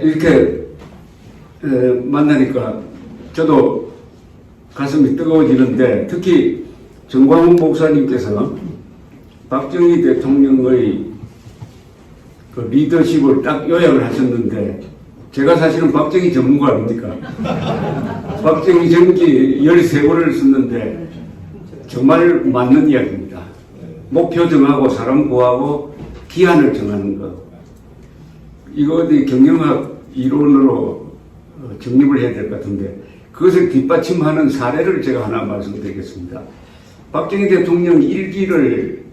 이렇게 만나니까 저도 가슴이 뜨거워지는데, 특히 정광훈 목사님께서 박정희 대통령의 그 리더십을 딱 요약을 하셨는데, 제가 사실은 박정희 전문가 아닙니까? 박정희 전기 13권을 썼는데 정말 맞는 이야기입니다. 목표 정하고 사람 구하고 기한을 정하는 것. 이거 어디 경영학 이론으로 정립을 해야 될 것 같은데, 그것을 뒷받침하는 사례를 제가 하나 말씀드리겠습니다. 박정희 대통령 일기를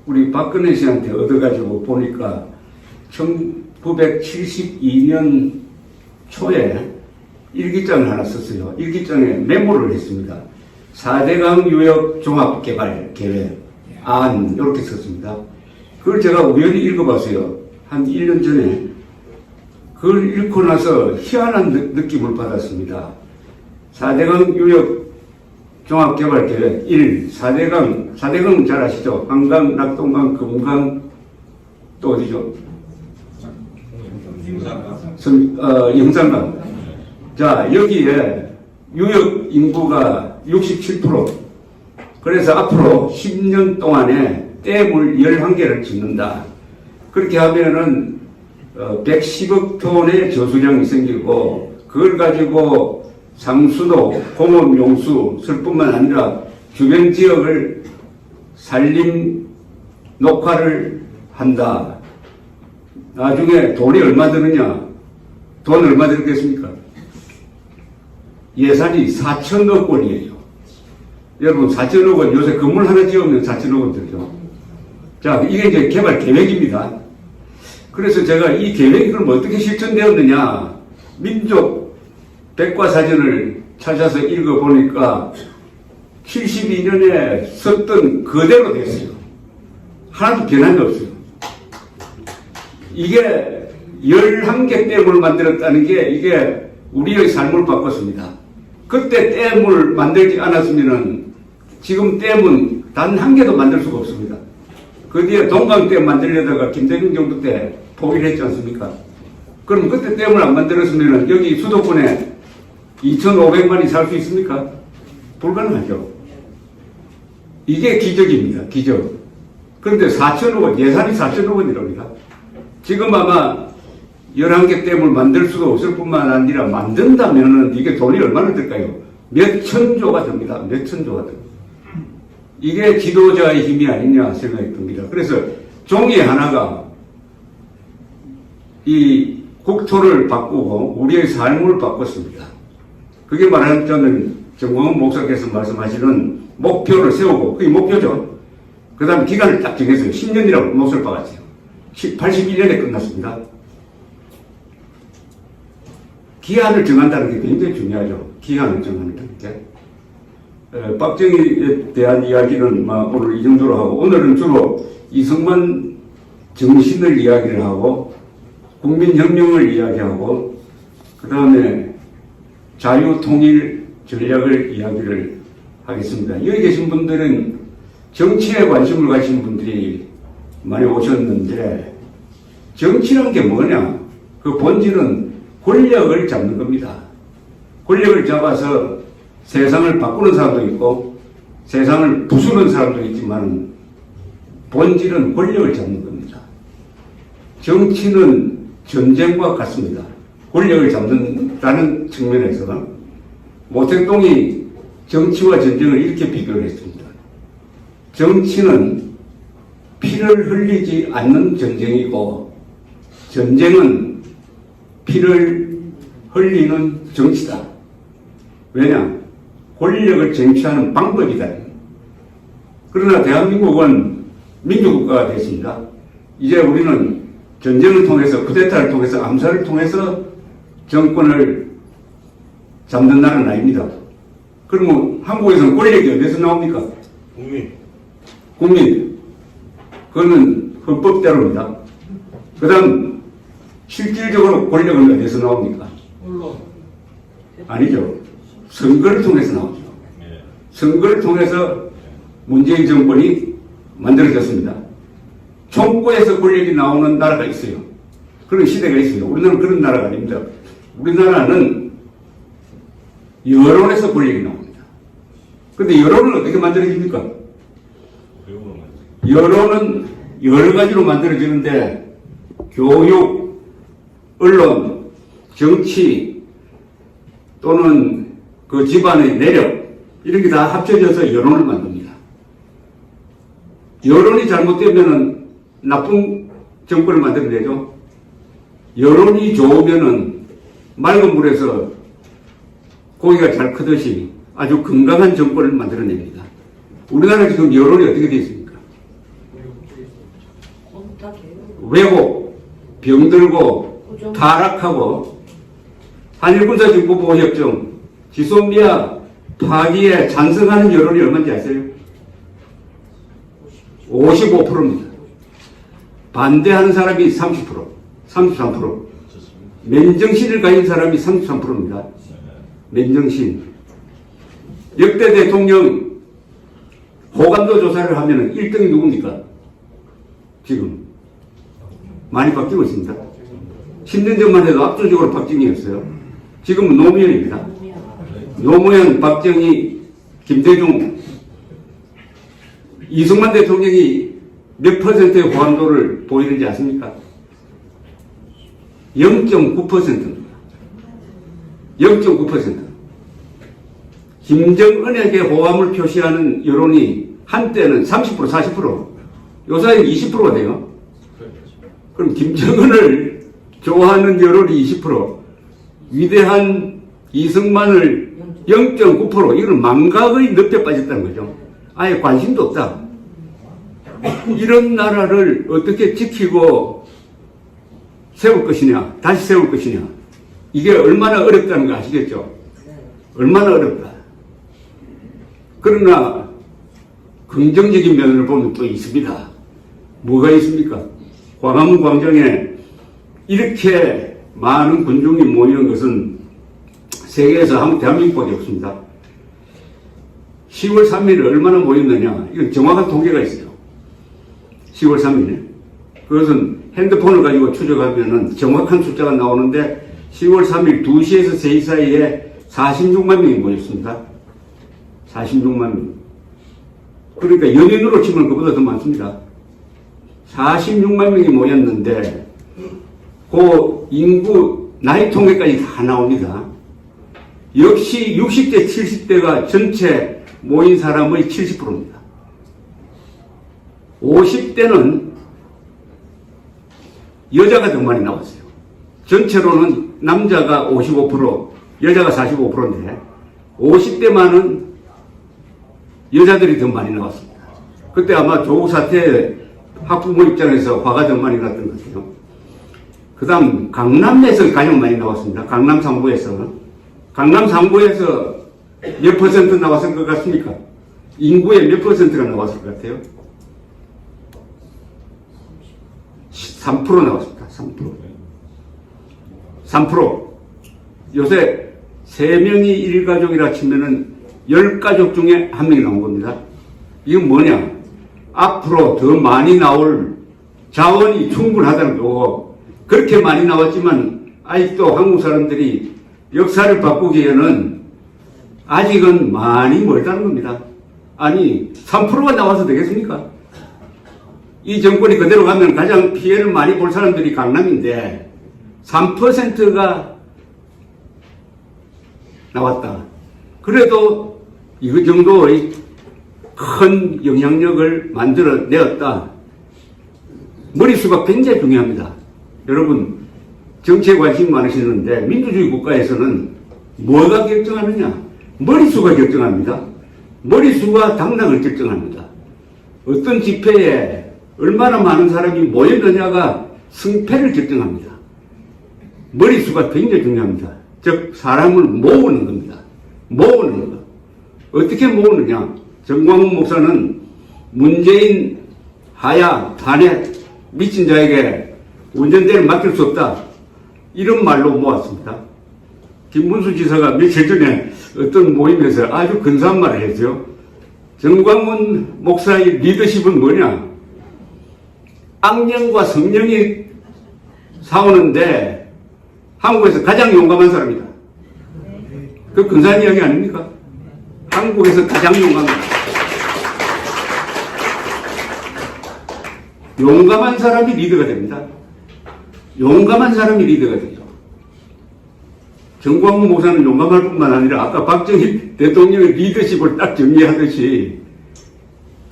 우리 박근혜 씨한테 얻어가지고 보니까 1972년 초에 일기장을 하나 썼어요. 일기장에 메모를 했습니다. 4대강 유역 종합개발 계획 안 이렇게 썼습니다. 그걸 제가 우연히 읽어봤어요. 한 1년 전에. 그걸 읽고 나서 희한한 느낌을 받았습니다. 4대강 유역 종합개발 계획 1. 4대강 잘 아시죠? 한강, 낙동강, 금강, 또 어디죠? 영산강. 자, 여기에 유역 인구가 67%. 그래서 앞으로 10년 동안에 댐을 11개를 짓는다. 그렇게 하면은 110억 톤의 저수량이 생기고, 그걸 가지고 상수도, 공업 용수, 쓸뿐만 아니라 주변 지역을 산림 녹화를 한다. 나중에 돈이 얼마 드느냐? 돈 얼마 들겠습니까? 예산이 4천억 원이에요. 여러분, 4천억 원, 요새 건물 하나 지으면 4천억 원 들죠. 자, 이게 이제 개발 계획입니다. 그래서 제가 이 계획이 그럼 어떻게 실천되었느냐? 민족 백과사전을 찾아서 읽어보니까 72년에 썼던 그대로 됐어요. 하나도 변한 게 없어요. 이게 11개 댐을 만들었다는 게 이게 우리의 삶을 바꿨습니다. 그때 댐을 만들지 않았으면은 지금 댐은 단 한 개도 만들 수가 없습니다. 그 뒤에 동강댐 만들려다가 김대중 정부 때 포기를 했지 않습니까? 그럼 그때 댐을 안 만들었으면은 여기 수도권에 2,500만이 살 수 있습니까? 불가능하죠. 이게 기적입니다. 기적. 그런데 4천억 원, 예산이 4천억 원이랍니다. 지금 아마 11개 댐을 만들 수도 없을 뿐만 아니라 만든다면은 이게 돈이 얼마나 들까요? 몇 천조가 됩니다. 몇 천조가 됩니다. 이게 지도자의 힘이 아니냐 생각이 듭니다. 그래서 종이 하나가 이 국토를 바꾸고 우리의 삶을 바꿨습니다. 그게 말하는 저는 정광훈 목사께서 말씀하시는 목표를 세우고, 그게 목표죠. 그 다음 기간을 딱 정했어요. 10년이라고 몫을 박았어요. 81년에 끝났습니다. 기한을 정한다는 게 굉장히 중요하죠. 기한을 정한다는 게. 박정희에 대한 이야기는 오늘 이 정도로 하고, 오늘은 주로 이승만 정신을 이야기를 하고, 국민혁명을 이야기하고, 그 다음에 자유통일 전략을 이야기를 하겠습니다. 여기 계신 분들은 정치에 관심을 가신 분들이 많이 오셨는데, 정치란 게 뭐냐? 그 본질은 권력을 잡는 겁니다. 권력을 잡아서 세상을 바꾸는 사람도 있고 세상을 부수는 사람도 있지만 본질은 권력을 잡는 겁니다. 정치는 전쟁과 같습니다. 권력을 잡는다는 측면에서 모택동이 정치와 전쟁을 이렇게 비교를 했습니다. 정치는 피를 흘리지 않는 전쟁이고 전쟁은 피를 흘리는 정치다. 왜냐? 권력을 쟁취하는 방법이다. 그러나 대한민국은 민주국가가 됐습니다. 이제 우리는 전쟁을 통해서, 쿠데타를 통해서, 암살을 통해서 정권을 잡는 나라는 아닙니다. 그러면 한국에서는 권력이 어디서 나옵니까? 국민. 그거는 헌법대로입니다. 그 다음 실질적으로 권력은 어디서 나옵니까? 아니죠. 선거를 통해서 나오죠. 선거를 통해서 문재인 정권이 만들어졌습니다. 총구에서 권력이 나오는 나라가 있어요. 그런 시대가 있습니다. 우리나라는 그런 나라가 아닙니다. 우리나라는 여론에서 권력이 나옵니다. 근데 여론은 어떻게 만들어집니까? 여론은 여러 가지로 만들어지는데 교육, 언론, 정치 또는 그 집안의 내력 이런 게 다 합쳐져서 여론을 만듭니다. 여론이 잘못되면은 나쁜 정권을 만들어내죠. 여론이 좋으면은 맑은 물에서 고기가 잘 크듯이 아주 건강한 정권을 만들어냅니다. 우리나라 지금 여론이 어떻게 되어 있습니까? 왜곡, 병들고, 타락하고, 한일군사정보보호협정, 지소미아 파기에 찬성하는 여론이 얼마인지 아세요? 55%입니다. 반대하는 사람이 30%, 33%. 맨정신을 가진 사람이 33%입니다. 맨정신. 역대 대통령 호감도 조사를 하면 1등이 누굽니까? 지금. 많이 바뀌고 있습니다. 10년 전만 해도 압도적으로 박정희였어요. 지금은 노무현입니다. 노무현, 박정희, 김대중, 이승만 대통령이 몇 퍼센트의 호감도를 보이는지 아십니까? 0.9%입니다. 0.9%. 김정은에게 호감을 표시하는 여론이 한때는 30%, 40%, 요새는 20%가 돼요. 그럼 김정은을 좋아하는 여론이 20%, 위대한 이승만을 0.9%, 이건 망각의 늪에 빠졌다는 거죠. 아예 관심도 없다. 이런 나라를 어떻게 지키고 세울 것이냐, 다시 세울 것이냐, 이게 얼마나 어렵다는 거 아시겠죠? 얼마나 어렵다. 그러나 긍정적인 면을 보면 또 있습니다. 뭐가 있습니까? 광화문 광장에 이렇게 많은 군중이 모이는 것은 세계에서 대한민국밖에 없습니다. 10월 3일에 얼마나 모였느냐, 이건 정확한 통계가 있어요. 10월 3일에. 그것은 핸드폰을 가지고 추적하면 정확한 숫자가 나오는데 10월 3일 2시에서 3시 사이에 46만 명이 모였습니다. 46만 명. 그러니까 연인으로 치면 그보다 더 많습니다. 46만 명이 모였는데 그 인구 나이 통계까지 다 나옵니다. 역시 60대, 70대가 전체 모인 사람의 70%입니다. 50대는 여자가 더 많이 나왔어요. 전체로는 남자가 55%, 여자가 45%인데 50대만은 여자들이 더 많이 나왔습니다. 그때 아마 조국 사태 학부모 입장에서 화가 더 많이 났던 것 같아요. 그 다음 강남에서 가장 많이 나왔습니다. 강남 3구에서. 강남 3구에서 몇 퍼센트 나왔을 것 같습니까? 인구의 몇 퍼센트가 나왔을 것 같아요? 3% 나왔습니다. 3%. 3%. 요새 3명이 1가족이라 치면은 10가족 중에 1명이 나온 겁니다. 이건 뭐냐? 앞으로 더 많이 나올 자원이 충분하다는 거고, 그렇게 많이 나왔지만 아직도 한국 사람들이 역사를 바꾸기에는 아직은 많이 멀다는 겁니다. 아니, 3%가 나와서 되겠습니까? 이 정권이 그대로 가면 가장 피해를 많이 볼 사람들이 강남인데 3%가 나왔다. 그래도 이 정도의 큰 영향력을 만들어내었다. 머릿수가 굉장히 중요합니다. 여러분, 정치에 관심 많으시는데 민주주의 국가에서는 뭐가 결정하느냐? 머릿수가 결정합니다. 머릿수가 당락을 결정합니다. 어떤 집회에 얼마나 많은 사람이 모였느냐가 승패를 결정합니다. 머릿수가 굉장히 중요합니다. 즉 사람을 모으는 겁니다. 모으는 것. 어떻게 모으느냐? 정광훈 목사는 문재인 하야 탄핵 미친 자에게 운전대를 맡길 수 없다, 이런 말로 모았습니다. 김문수 지사가 며칠 전에 어떤 모임에서 아주 근사한 말을 했죠. 정광훈 목사의 리더십은 뭐냐? 악령과 성령이 싸우는데 한국에서 가장 용감한 사람이다. 그 근사한 이야기 아닙니까? 한국에서 가장 용감한 사람이 리더가 됩니다. 용감한 사람이 리더가 되죠. 정광훈 목사는 용감할 뿐만 아니라 아까 박정희 대통령의 리더십을 딱 정리하듯이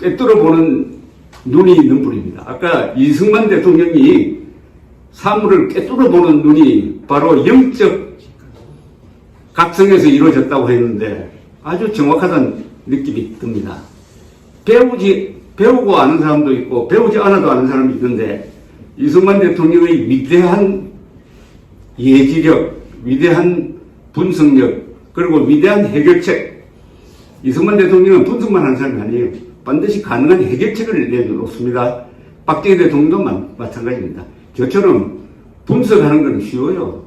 꿰뚫어 보는 눈이 있는 분입니다. 아까 이승만 대통령이 사물을 꿰뚫어 보는 눈이 바로 영적 각성에서 이루어졌다고 했는데 아주 정확하다는 느낌이 듭니다. 배우고 아는 사람도 있고 배우지 않아도 아는 사람이 있는데 이승만 대통령의 위대한 예지력, 위대한 분석력, 그리고 위대한 해결책. 이승만 대통령은 분석만 하는 사람이 아니에요. 반드시 가능한 해결책을 내놓습니다. 박정희 대통령도 마찬가지입니다. 저처럼 분석하는 건 쉬워요.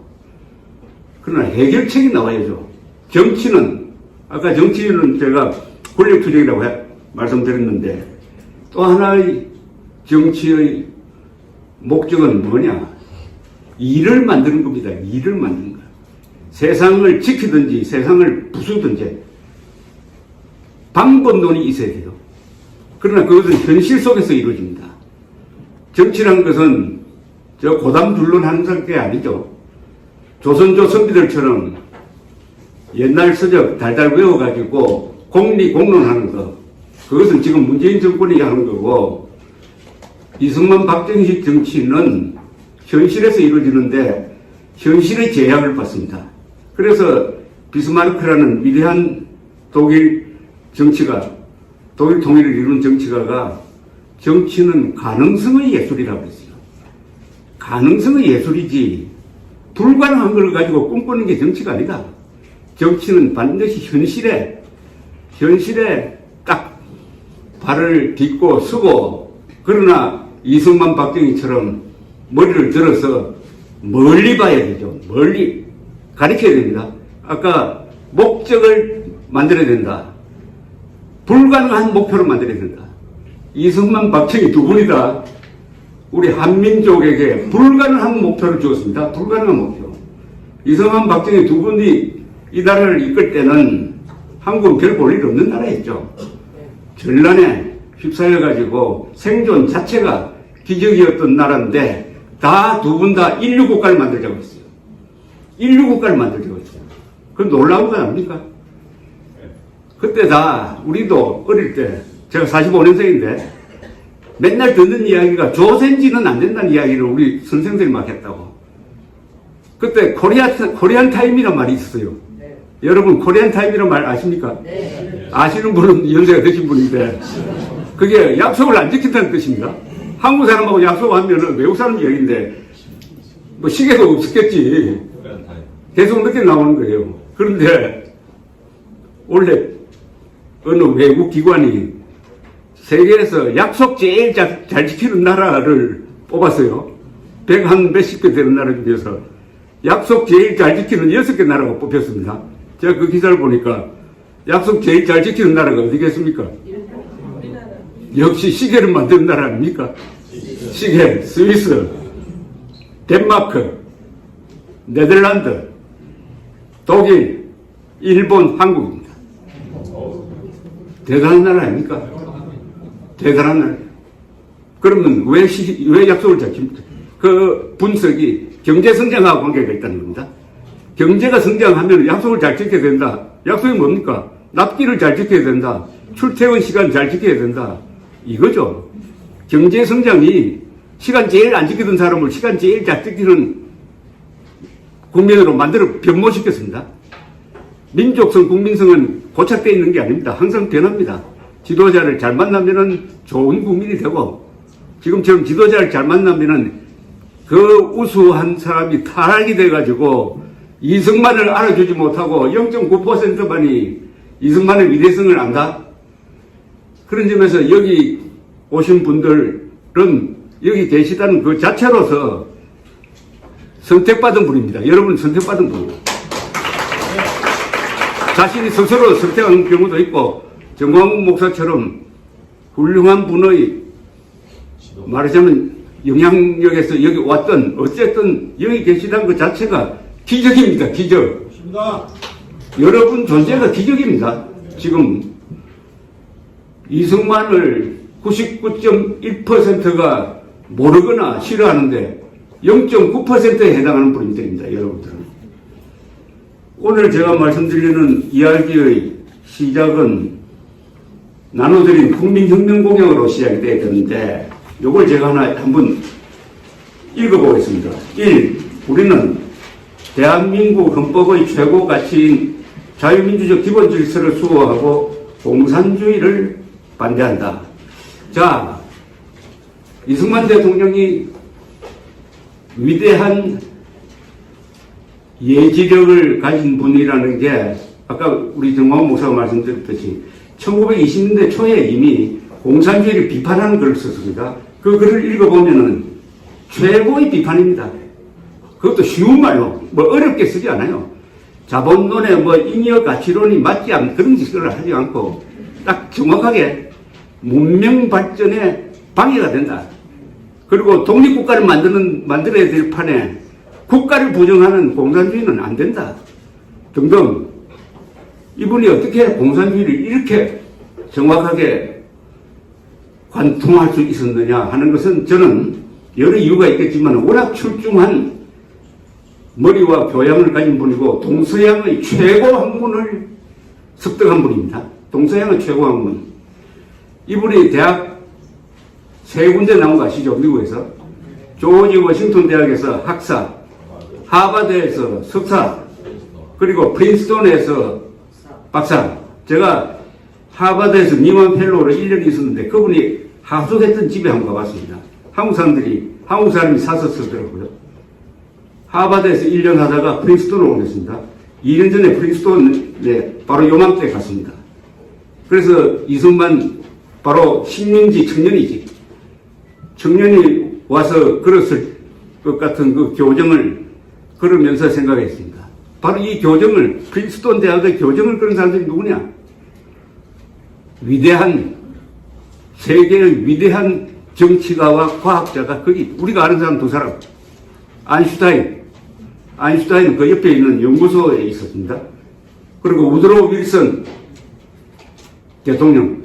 그러나 해결책이 나와야죠. 정치는, 아까 정치는 제가 권력투쟁이라고 말씀드렸는데 또 하나의 정치의 목적은 뭐냐? 일을 만드는 겁니다. 일을 만드는 거예요. 세상을 지키든지 세상을 부수든지 방법론이 있어야 돼요. 그러나 그것은 현실 속에서 이루어집니다. 정치라는 것은 저 고담둘론 하는 게 아니죠. 조선조 선비들처럼 옛날 서적 달달 외워가지고 공리공론하는 거, 그것은 지금 문재인 정권이 하는 거고, 이승만 박정희식 정치는 현실에서 이루어지는데 현실의 제약을 받습니다. 그래서 비스마르크라는 위대한 독일 정치가, 독일 통일을 이룬 정치가가 정치는 가능성의 예술이라고 했어요. 가능성의 예술이지 불가능한 걸 가지고 꿈꾸는 게 정치가 아니다. 정치는 반드시 현실에 딱 발을 딛고 서고, 그러나 이승만 박정희처럼 머리를 들어서 멀리 봐야 되죠. 멀리 가리켜야 됩니다. 아까 목적을 만들어야 된다. 불가능한 목표를 만들어야 된다. 이승만 박정희 두 분이다. 우리 한민족에게 불가능한 목표를 주었습니다. 불가능한 목표. 이승만 박정희 두 분이 이 나라를 이끌 때는 한국은 별 볼 일 없는 나라였죠. 전란에 휩싸여가지고 생존 자체가 기적이었던 나라인데 다 두 분 다 인류국가를 만들자고 했어요. 인류국가를 만들자고 했어요. 그건 놀라운 거 아닙니까? 그때 다 우리도 어릴 때, 제가 45년생인데 맨날 듣는 이야기가 조선지는 안 된다는 이야기를 우리 선생들이 막 했다고. 그때 코리안 타임이란 말이 있었어요. 네. 여러분 코리안 타임이란 말 아십니까? 네. 아시는 분은 연세가 되신 분인데 그게 약속을 안 지킨다는 뜻입니다. 한국 사람하고 약속하면 외국 사람 이야기인데 뭐 시계도 없었겠지. 계속 늦게 나오는 거예요. 그런데 원래 어느 외국 기관이 세계에서 약속 제일 잘 지키는 나라를 뽑았어요. 100한 몇십 개 되는 나라 중에서 약속 제일 잘 지키는 6개 나라가 뽑혔습니다. 제가 그 기사를 보니까 약속 제일 잘 지키는 나라가 어디겠습니까? 역시 시계를 만드는 나라 아닙니까? 시계, 스위스, 덴마크, 네덜란드, 독일, 일본, 한국입니다. 대단한 나라 아닙니까? 대단한 나라. 그러면 왜 약속을 잘 지킵니까? 그 분석이 경제성장하고 관계가 있다는 겁니다. 경제가 성장하면 약속을 잘 지켜야 된다. 약속이 뭡니까? 납기를 잘 지켜야 된다. 출퇴근 시간 잘 지켜야 된다. 이거죠. 경제성장이 시간 제일 안 지키던 사람을 시간 제일 잘 지키는 국민으로 만들어 변모시켰습니다. 민족성, 국민성은 고착되어 있는 게 아닙니다. 항상 변합니다. 지도자를 잘 만나면은 좋은 국민이 되고, 지금처럼 지도자를 잘 만나면은 그 우수한 사람이 타락이 돼가지고 이승만을 알아주지 못하고 0.9%만이 이승만의 위대성을 안다? 그런 점에서 여기 오신 분들은 여기 계시다는 그 자체로서 선택받은 분입니다. 여러분 선택받은 분입니다. 자신이 스스로 선택하는 경우도 있고, 정광훈 목사처럼 훌륭한 분의 말하자면 영향력에서 여기 왔던 어쨌든 여기 계시다는 것 자체가 기적입니다. 기적. 좋습니다. 여러분 존재가 기적입니다. 지금 이승만을 99.1%가 모르거나 싫어하는데 0.9%에 해당하는 분들입니다. 여러분들은. 오늘 제가 말씀드리는 이야기의 시작은 나눠드린 국민혁명공약으로 시작이 되어야 되는데 이걸 제가 하나 한번 읽어보겠습니다. 1. 우리는 대한민국 헌법의 최고 가치인 자유민주적 기본 질서를 수호하고 공산주의를 반대한다. 자, 이승만 대통령이 위대한 예지력을 가진 분이라는 게 아까 우리 정광훈 목사가 말씀드렸듯이 1920년대 초에 이미 공산주의를 비판하는 글을 썼습니다. 그 글을 읽어보면은 최고의 비판입니다. 그것도 쉬운 말로 뭐 어렵게 쓰지 않아요. 자본론에 뭐 잉여 가치론이 맞지 않는 그런 짓을 하지 않고 딱 정확하게 문명 발전에 방해가 된다. 그리고 독립국가를 만들어야 될 판에 국가를 부정하는 공산주의는 안 된다. 등등. 이분이 어떻게 공산주의를 이렇게 정확하게 관통할 수 있었느냐 하는 것은 저는 여러 이유가 있겠지만 워낙 출중한 머리와 교양을 가진 분이고 동서양의 최고 학문을 습득한 분입니다. 동서양의 최고 학문. 이분이 대학 세 군데 나온 거 아시죠? 미국에서. 조지 워싱턴 대학에서 학사, 하버드에서 석사, 그리고 프린스턴에서 박사. 제가 하버드에서 니만 펠로우로 1년 있었는데 그분이 하숙했던 집에 한번 가봤습니다. 한국 사람이 사서 쓰더라고요. 하버드에서 1년 하다가 프린스턴으로 오겠습니다. 2년 전에 프린스턴에 바로 요맘때 갔습니다. 그래서 이승만 바로 식민지 청년이지. 청년이 와서 걸었을 것 같은 그 교정을 걸으면서 생각했습니다. 바로 이 교정을, 프린스턴 대학의 교정을 걸은 사람들이 누구냐? 위대한, 세계의 위대한 정치가와 과학자가 거기, 우리가 아는 사람 두 사람. 아인슈타인은 그 옆에 있는 연구소에 있었습니다. 그리고 우드로 윌슨 대통령.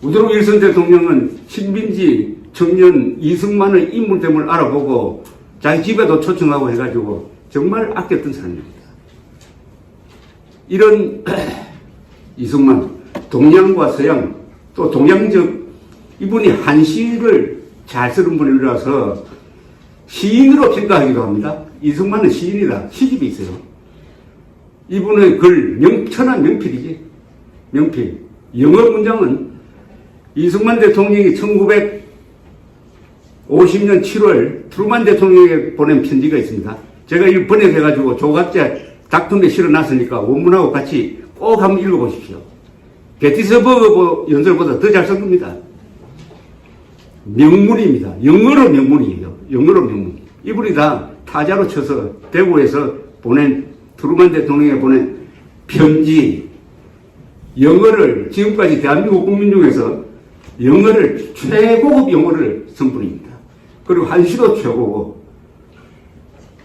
우드로 윌슨 대통령은 식민지 청년 이승만의 인물됨을 알아보고 자기 집에도 초청하고 해가지고 정말 아꼈던 사람입니다. 이런 이승만, 동양과 서양, 또 동양적, 이분이 한시를 잘 쓰는 분이라서 시인으로 평가하기도 합니다. 이승만은 시인이다. 시집이 있어요. 이분의 글, 천한 명필이지. 명필. 영어 문장은 이승만 대통령이 1950년 7월 트루만 대통령에게 보낸 편지가 있습니다. 제가 이걸 번역해가지고 조각자 닥터에 실어놨으니까 원문하고 같이 꼭 한번 읽어보십시오. 게티스버그 연설보다 더 잘 쓴 겁니다. 명문입니다. 영어로 명문이에요. 영어로 명문. 이분이 다 타자로 쳐서 대구에서 보낸 트루만 대통령에게 보낸 편지, 영어를 지금까지 대한민국 국민 중에서 영어를 최고급 영어를 쓴 분입니다. 그리고 한시도 최고고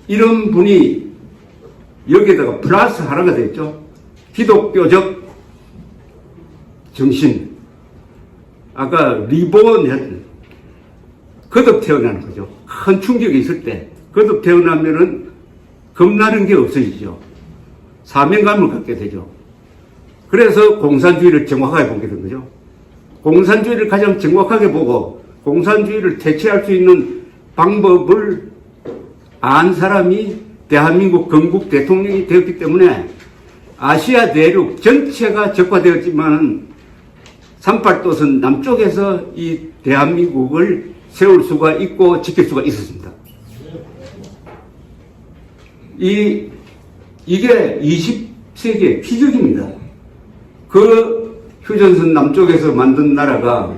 이런 분이 여기에다가 플러스 하나가 됐죠. 기독교적 정신. 아까 리본 거듭 태어나는 거죠. 큰 충격이 있을 때 거듭 태어나면은 겁나는 게 없어지죠. 사명감을 갖게 되죠. 그래서 공산주의를 정확하게 보게 된 거죠. 공산주의를 가장 정확하게 보고 공산주의를 대체할 수 있는 방법을 안 사람이 대한민국 건국 대통령이 되었기 때문에 아시아 대륙 전체가 적화되었지만 38도선 남쪽에서 이 대한민국을 세울 수가 있고 지킬 수가 있었습니다. 이게 20세기의 기적입니다. 그 휴전선 남쪽에서 만든 나라가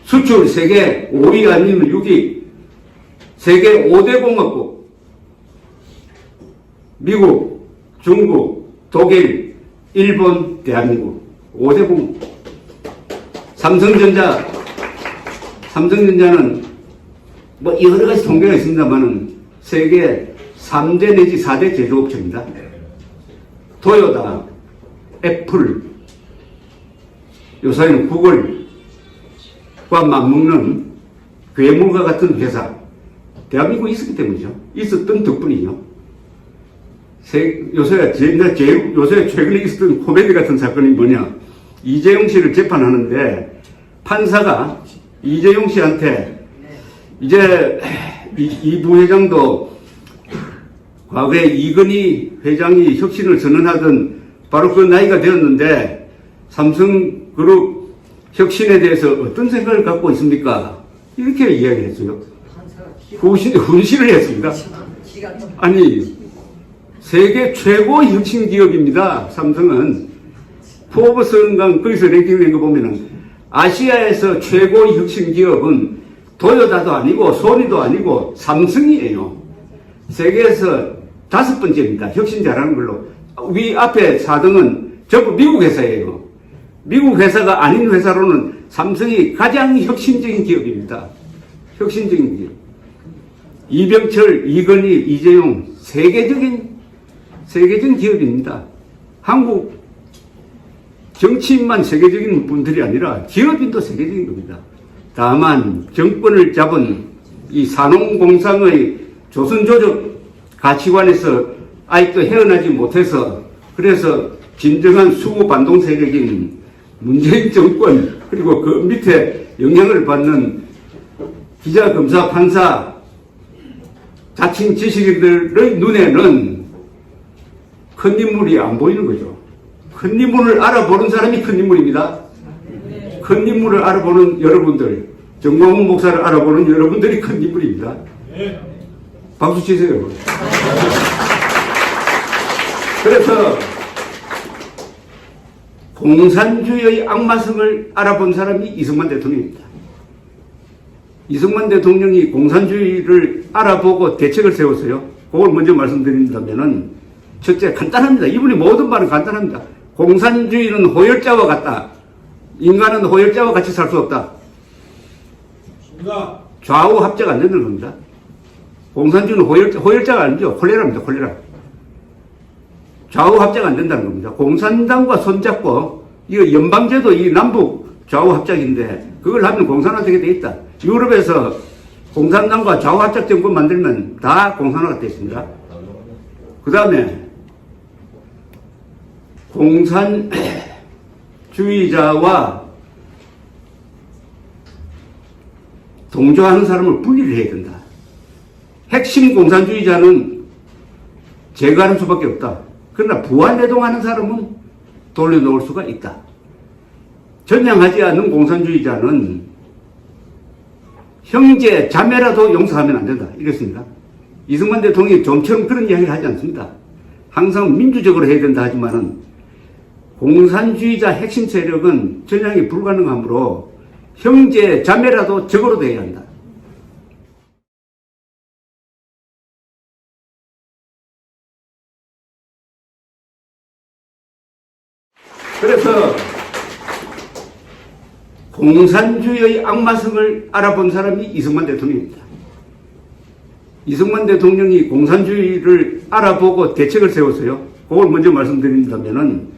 수출 세계 5위 아니면 6위, 세계 5대 공화국, 미국, 중국, 독일, 일본, 대한민국 5대 공화국. 삼성전자는 뭐 여러 가지 통계가 있습니다만은 세계 3대 내지 4대 제조업체입니다. 토요타, 애플, 요사이는 구글과 맞먹는 괴물과 같은 회사, 대한민국에 있었기 때문이죠. 있었던 덕분이죠. 요새 최근에 있었던 코미디 같은 사건이 뭐냐. 이재용 씨를 재판하는데 판사가 이재용 씨한테 이제 이 부회장도 과거에 이건희 회장이 혁신을 선언하던 바로 그 나이가 되었는데 삼성그룹 혁신에 대해서 어떤 생각을 갖고 있습니까? 이렇게 이야기했어요. 훈시를 했습니다. 아니, 세계 최고 혁신 기업입니다. 삼성은. 포브스인가 거기서 랭킹 낸 거 보면은 아시아에서 최고 혁신 기업은 도요타도 아니고 소니도 아니고 삼성이에요. 세계에서 5번째입니다. 혁신 잘하는 걸로. 위 앞에 4등은 전부 미국 회사예요. 미국 회사가 아닌 회사로는 삼성이 가장 혁신적인 기업입니다. 혁신적인 기업. 이병철, 이건희, 이재용 세계적인 기업입니다. 한국 정치인만 세계적인 분들이 아니라 기업인도 세계적인 겁니다. 다만 정권을 잡은 이 산업공상의 조선조적 가치관에서 아직도 헤어나지 못해서 그래서 진정한 수호 반동 세력인 문재인 정권 그리고 그 밑에 영향을 받는 기자, 검사, 판사, 자칭 지식인들의 눈에는 큰 인물이 안 보이는 거죠. 큰 인물을 알아보는 사람이 큰 인물입니다. 큰 인물을 알아보는 여러분들, 정광훈 목사를 알아보는 여러분들이 큰 인물입니다. 박수 치세요. 그래서 공산주의의 악마성을 알아본 사람이 이승만 대통령입니다. 이승만 대통령이 공산주의를 알아보고 대책을 세웠어요. 그걸 먼저 말씀드린다면은 첫째 간단합니다. 이분이 모든 말은 간단합니다. 공산주의는 호열자와 같다. 인간은 호열자와 같이 살 수 없다. 좌우 합작 안 되는 겁니다. 공산주의는 호열자가 아니죠. 콜레라입니다. 콜레라. 좌우 합작 안 된다는 겁니다. 공산당과 손잡고 이거 연방제도 이 남북 좌우 합작인데 그걸 하면 공산화되게 돼 있다. 유럽에서 공산당과 좌우 합작 정권 만들면 다 공산화가 되어 있습니다. 그 다음에 공산주의자와 동조하는 사람을 분리를 해야 된다. 핵심 공산주의자는 제거하는 수밖에 없다. 그러나 부활내동하는 사람은 돌려놓을 수가 있다. 전향하지 않는 공산주의자는 형제, 자매라도 용서하면 안 된다. 이랬습니다. 이승만 대통령이 좀처럼 그런 이야기를 하지 않습니다. 항상 민주적으로 해야 된다 하지만은 공산주의자 핵심 세력은 전향이 불가능하므로 형제, 자매라도 적으로 돼야 한다. 그래서 공산주의의 악마성을 알아본 사람이 이승만 대통령입니다. 이승만 대통령이 공산주의를 알아보고 대책을 세웠어요. 그걸 먼저 말씀드린다면은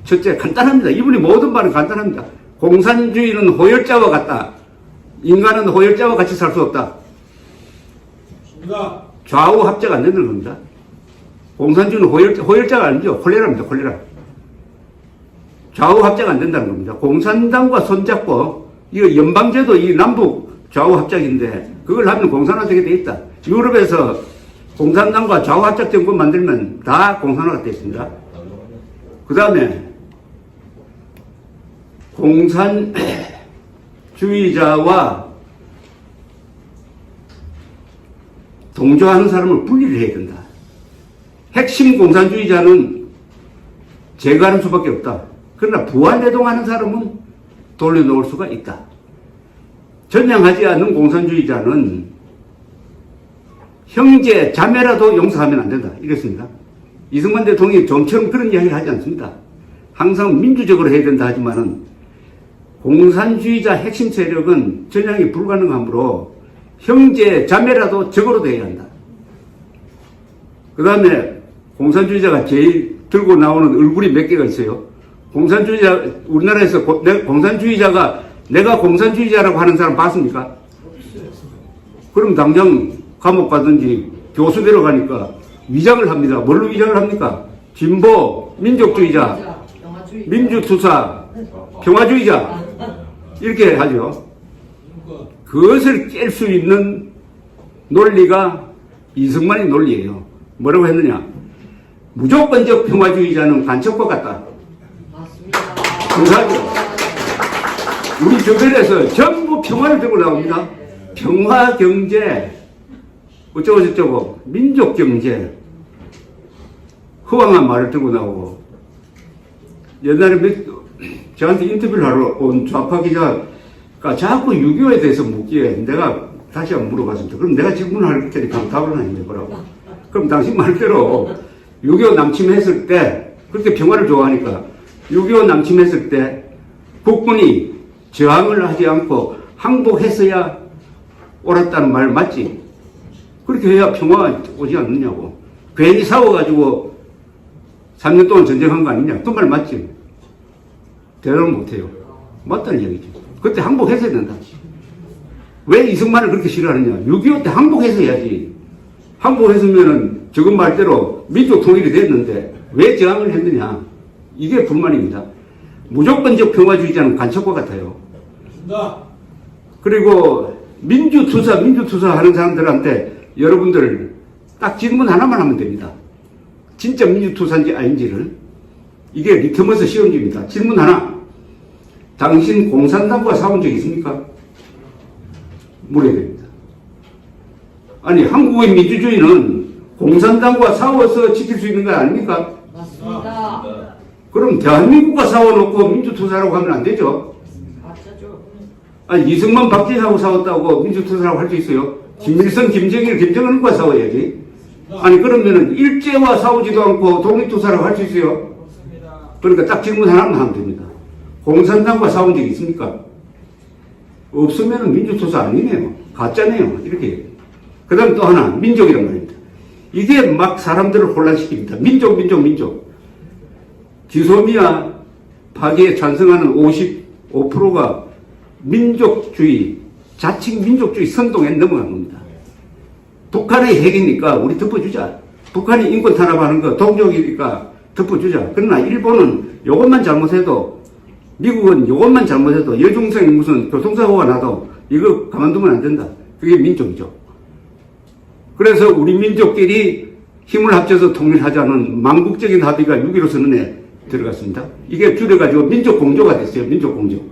첫째 간단합니다. 이분이 모든 말은 간단합니다. 공산주의는 호열자와 같다. 인간은 호열자와 같이 살 수 없다. 좌우 합작 안 되는 겁니다. 공산주의는 호열자가 아니죠. 콜레라입니다. 콜레라. 좌우 합작 안 된다는 겁니다. 공산당과 손잡고 이거 연방제도 이 남북 좌우 합작인데 그걸 하면 공산화되게 돼 있다. 유럽에서 공산당과 좌우 합작 정권 만들면 다 공산화가 되어 있습니다. 그 다음에 공산주의자와 동조하는 사람을 분리를 해야 된다. 핵심 공산주의자는 제거하는 수밖에 없다. 그러나 부활내동하는 사람은 돌려놓을 수가 있다. 전향하지 않는 공산주의자는 형제, 자매라도 용서하면 안 된다. 이랬습니다. 이승만 대통령이 좀처럼 그런 이야기를 하지 않습니다. 항상 민주적으로 해야 된다 하지만은 공산주의자 핵심 세력은 전향이 불가능하므로 형제, 자매라도 적으로 돼야 한다. 그 다음에 공산주의자가 제일 들고 나오는 얼굴이 몇 개가 있어요. 공산주의자, 우리나라에서 공산주의자가 내가 공산주의자라고 하는 사람 봤습니까? 그럼 당장 감옥 가든지 교수 데려가니까 위장을 합니다. 뭘로 위장을 합니까? 진보, 민족주의자, 민주투사, 평화주의자 이렇게 하죠. 그것을 깰 수 있는 논리가 이승만의 논리예요. 뭐라고 했느냐? 무조건적 평화주의자는 간첩과 같다. 맞습니다. 우리 주변에서 전부 평화를 들고 나옵니다. 평화 경제, 어쩌고 저쩌고, 민족 경제, 허황한 말을 들고 나오고, 옛날에 저한테 인터뷰를 하러 온 좌파 기자가 자꾸 6.25에 대해서 묻기에 내가 다시 한번 물어봤습니다. 그럼 내가 질문할 테니까 답을 하는데 뭐라고? 그럼 당신 말대로 6.25 남침했을 때, 그렇게 평화를 좋아하니까 6.25 남침했을 때 국군이 저항을 하지 않고 항복했어야 옳았다는 말 맞지? 그렇게 해야 평화가 오지 않느냐고. 괜히 싸워가지고 3년 동안 전쟁한 거 아니냐? 그 말 맞지? 대답을 못해요. 맞다는 얘기죠. 그때 항복했어야 된다. 왜 이승만을 그렇게 싫어하느냐? 6.25 때 항복했어야지. 항복했으면은 지금 말대로 민족 통일이 됐는데 왜 저항을 했느냐? 이게 불만입니다. 무조건적 평화주의자는 간첩과 같아요. 그리고 민주투사 하는 사람들한테 여러분들 딱 질문 하나만 하면 됩니다. 진짜 민주투사인지 아닌지를. 이게 리트머스 시험지입니다. 질문 하나. 당신 공산당과 싸운 적 있습니까? 물어야 됩니다. 아니, 한국의 민주주의는 공산당과 싸워서 지킬 수 있는 거 아닙니까? 맞습니다. 그럼 대한민국과 싸워놓고 민주투사라고 하면 안 되죠? 아니, 이승만 박정희하고 싸웠다고 민주투사라고 할 수 있어요? 김일성, 김정일, 김정은과 싸워야지. 아니, 그러면은 일제와 싸우지도 않고 독립투사라고 할 수 있어요? 그러니까 딱 질문 하나만 하면 됩니다. 공산당과 싸운 적 있습니까? 없으면 민주투사 아니네요. 가짜네요. 이렇게. 그 다음 또 하나, 민족이란 말입니다. 이게 막 사람들을 혼란시킵니다. 민족. 지소미아 파기에 찬성하는 55%가 민족주의, 자칭 민족주의 선동에 넘어간 겁니다. 북한의 핵이니까 우리 덮어주자. 북한이 인권 탄압하는 거 동족이니까 덮어주자. 그러나 일본은 이것만 잘못해도, 미국은 이것만 잘못해도 여중생이 무슨 교통사고가 나도 이거 가만두면 안 된다. 그게 민족이죠. 그래서 우리 민족끼리 힘을 합쳐서 통일하자는 망국적인 합의가 6.15 선언에 들어갔습니다. 이게 줄여가지고 민족공조가 됐어요. 민족공조.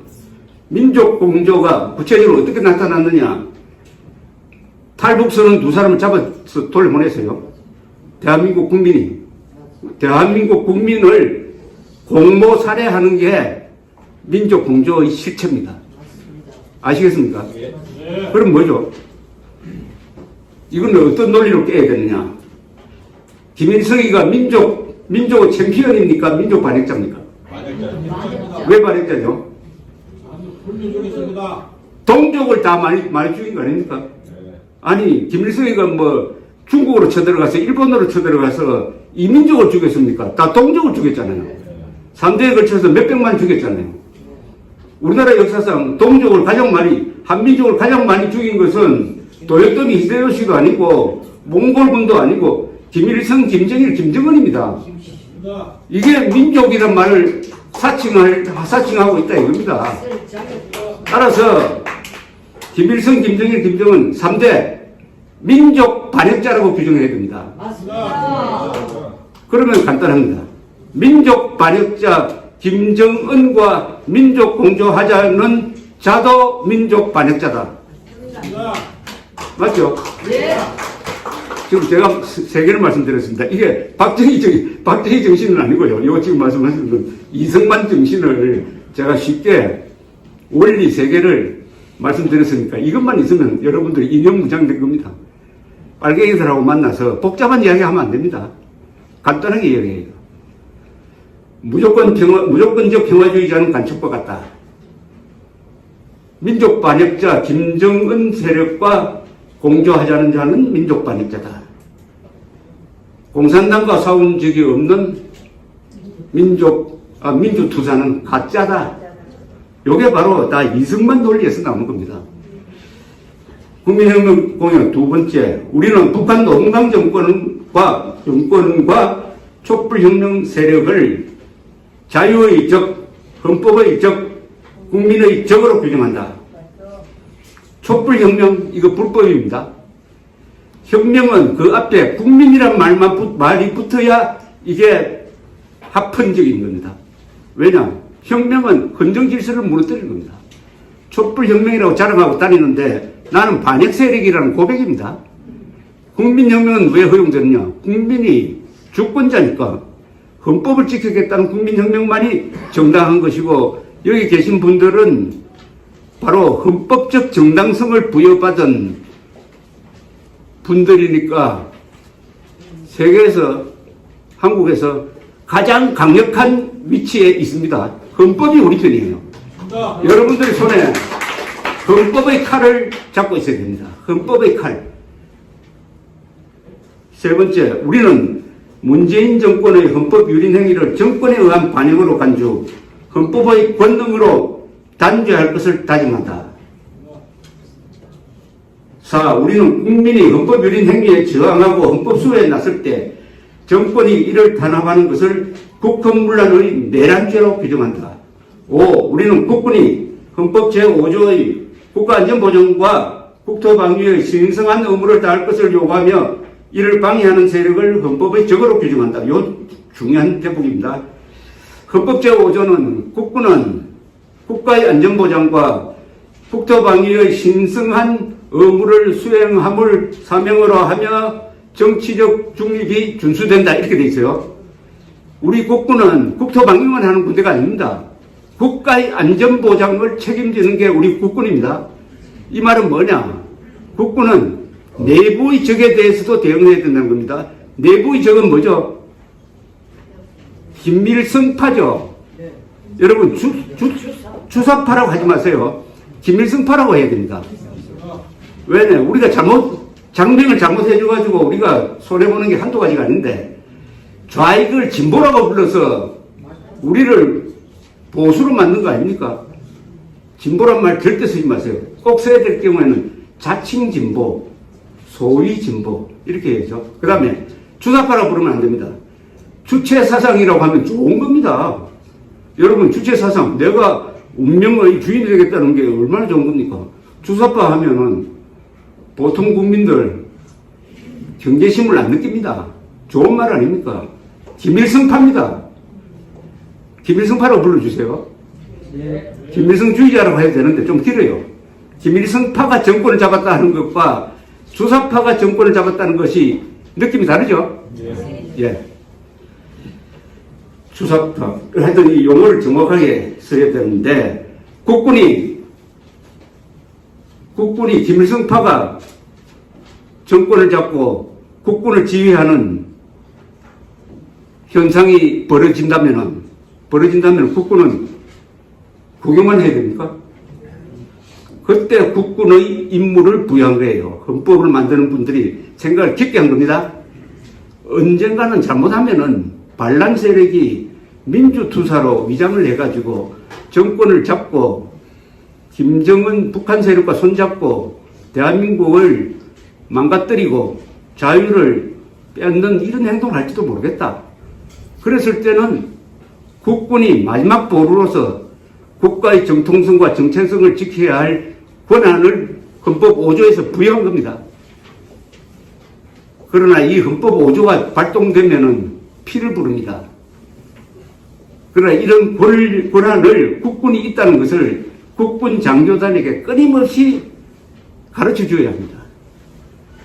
민족공조가 구체적으로 어떻게 나타났느냐. 탈북선은 두 사람을 잡아서 돌려보냈어요. 대한민국 국민을 공모 살해하는 게 민족공조의 실체입니다. 아시겠습니까? 그럼 뭐죠? 이건 어떤 논리로 깨야 되느냐? 김일성이가 민족 챔피언입니까? 민족 반역자입니까? 왜 반역자죠? 동족을 다 많이 죽인 거 아닙니까? 아니, 김일성이가 뭐 중국으로 쳐들어가서 일본으로 쳐들어가서 이민족을 죽였습니까? 다 동족을 죽였잖아요. 3대에 걸쳐서 몇백만 죽였잖아요. 우리나라 역사상 동족을 가장 많이, 한민족을 가장 많이 죽인 것은 도요토미 히데요시도 아니고 몽골군도 아니고 김일성, 김정일, 김정은입니다. 이게 민족이란 말을 사칭하고 있다 이겁니다. 따라서 김일성, 김정일, 김정은 3대 민족 반역자라고 규정해야 됩니다. 그러면 간단합니다. 민족 반역자 김정은과 민족 공조하자는 자도 민족 반역자다. 맞죠? 네. 지금 제가 세 개를 말씀드렸습니다. 이게 박정희 정신은 아니고요. 이거 지금 말씀하시는 건 이승만 정신을 제가 쉽게 원리 세 개를 말씀드렸으니까 이것만 있으면 여러분들이 인형무장된 겁니다. 빨갱이들하고 만나서 복잡한 이야기 하면 안 됩니다. 간단하게 이야기해요. 무조건적 평화주의자는 간첩과 같다. 민족 반역자 김정은 세력과 공조하자는 자는 민족 반역자다. 공산당과 싸운 적이 없는 민주투사는 가짜다. 요게 바로 다 이승만 논리에서 나오는 겁니다. 국민혁명 공약 두 번째, 우리는 북한 노동당 정권과 촛불혁명 세력을 자유의 적, 헌법의 적, 국민의 적으로 규정한다. 촛불혁명, 이거 불법입니다. 혁명은 그 앞에 국민이란 말이 붙어야 이게 합헌적인 겁니다. 왜냐? 혁명은 헌정 질서를 무너뜨리는 겁니다. 촛불혁명이라고 자랑하고 다니는데 나는 반역 세력이라는 고백입니다. 국민혁명은 왜 허용되느냐? 국민이 주권자니까 헌법을 지키겠다는 국민혁명만이 정당한 것이고, 여기 계신 분들은 바로 헌법적 정당성을 부여받은 분들이니까 세계에서, 한국에서 가장 강력한 위치에 있습니다. 헌법이 우리 편이에요. 여러분들의 손에 헌법의 칼을 잡고 있어야 됩니다. 헌법의 칼. 세 번째, 우리는 문재인 정권의 헌법 유린 행위를 정권에 의한 반역으로 간주, 헌법의 권능으로 단죄할 것을 다짐한다. 4. 우리는 국민이 헌법 유린 행위에 저항하고 헌법 수호에 나설 때 정권이 이를 탄압하는 것을 국헌문란의 내란죄로 규정한다. 5. 우리는 국군이 헌법 제5조의 국가안전보장과 국토방위의 신성한 의무를 다할 것을 요구하며 이를 방해하는 세력을 헌법의 적으로 규정한다. 이 중요한 대목입니다. 헌법 제5조는 국군은 국가의 안전보장과 국토방위의 신성한 의무를 수행함을 사명으로 하며 정치적 중립이 준수된다. 이렇게 돼 있어요. 우리 국군은 국토방위만 하는 군대가 아닙니다. 국가의 안전보장을 책임지는 게 우리 국군입니다. 이 말은 뭐냐? 국군은 내부의 적에 대해서도 대응해야 된다는 겁니다. 내부의 적은 뭐죠? 김일성파죠. 여러분 주사파라고 하지 마세요. 김일성파라고 해야 됩니다. 왜냐? 우리가 장명을 잘못해줘가지고 우리가 손해보는 게 한두 가지가 아닌데, 좌익을 진보라고 불러서 우리를 보수로 만든 거 아닙니까? 진보란 말 절대 쓰지 마세요. 꼭 써야 될 경우에는 자칭 진보, 소위 진보 이렇게 해야죠. 그 다음에 주사파라고 부르면 안 됩니다. 주체사상이라고 하면 좋은 겁니다. 여러분, 주체사상, 내가 운명의 주인이 되겠다는 게 얼마나 좋은 겁니까? 주사파 하면은 보통 국민들 경계심을 안 느낍니다. 좋은 말 아닙니까? 김일성파입니다. 김일성파라고 불러주세요. 김일성주의자라고 해야 되는데 좀 길어요. 김일성파가 정권을 잡았다 하는 것과 주사파가 정권을 잡았다는 것이 느낌이 다르죠? 예. 주사파. 하여튼 이 용어를 정확하게 써야 되는데, 국군이 김일성파가 정권을 잡고 국군을 지휘하는 현상이 벌어진다면 국군은 구경만 해야 됩니까? 그때 국군의 임무를 부여한 거예요. 헌법을 만드는 분들이 생각을 깊게 한 겁니다. 언젠가는 잘못하면은 반란 세력이 민주투사로 위장을 해가지고 정권을 잡고 김정은 북한 세력과 손잡고 대한민국을 망가뜨리고 자유를 뺏는 이런 행동을 할지도 모르겠다. 그랬을 때는 국군이 마지막 보루로서 국가의 정통성과 정체성을 지켜야 할 권한을 헌법 5조에서 부여한 겁니다. 그러나 이 헌법 5조가 발동되면은 피를 부릅니다. 그러나 이런 권한을 국군이 있다는 것을 국군 장교단에게 끊임없이 가르쳐 줘야 합니다.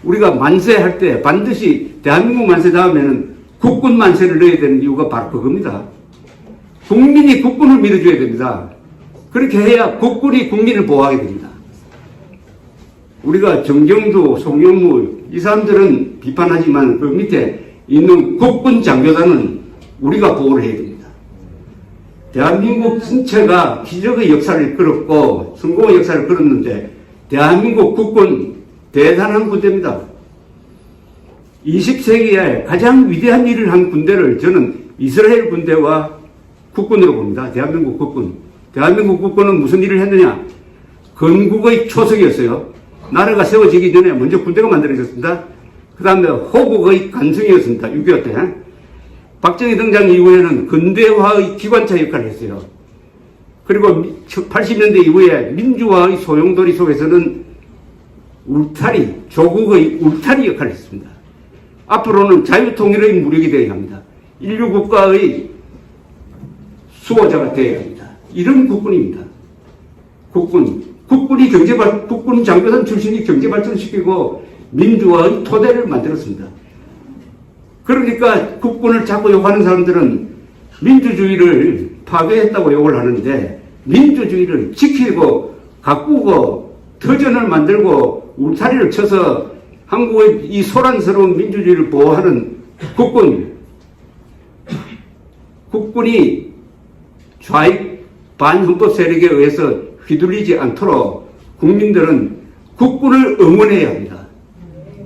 우리가 만세할 때 반드시 대한민국 만세 다음에는 국군 만세를 넣어야 되는 이유가 바로 그겁니다. 국민이 국군을 밀어줘야 됩니다. 그렇게 해야 국군이 국민을 보호하게 됩니다. 우리가 정경두, 송영무 이 사람들은 비판하지만 그 밑에 있는 국군 장교단은 우리가 보호를 해야 됩니다. 대한민국 전체가 기적의 역사를 걸었고 성공의 역사를 걸었는데 대한민국 국군 대단한 군대입니다. 20세기에 가장 위대한 일을 한 군대를 저는 이스라엘 군대와 국군으로 봅니다. 대한민국 국군. 대한민국 국군은 무슨 일을 했느냐? 건국의 초석이었어요. 나라가 세워지기 전에 먼저 군대가 만들어졌습니다. 그 다음에 호국의 간승이었습니다. 6.25 때. 박정희 등장 이후에는 근대화의 기관차 역할을 했어요. 그리고 80년대 이후에 민주화의 소용돌이 속에서는 울타리, 조국의 울타리 역할을 했습니다. 앞으로는 자유통일의 무력이 되어야 합니다. 인류 국가의 수호자가 되어야 합니다. 이런 국군입니다. 국군이 국군 장교단 출신이 경제발전시키고 민주화의 토대를 만들었습니다. 그러니까 국군을 자꾸 욕하는 사람들은 민주주의를 파괴했다고 욕을 하는데, 민주주의를 지키고 가꾸고 터전을 만들고 울타리를 쳐서 한국의 이 소란스러운 민주주의를 보호하는 국군이 좌익 반헌법 세력에 의해서 휘둘리지 않도록 국민들은 국군을 응원해야 합니다.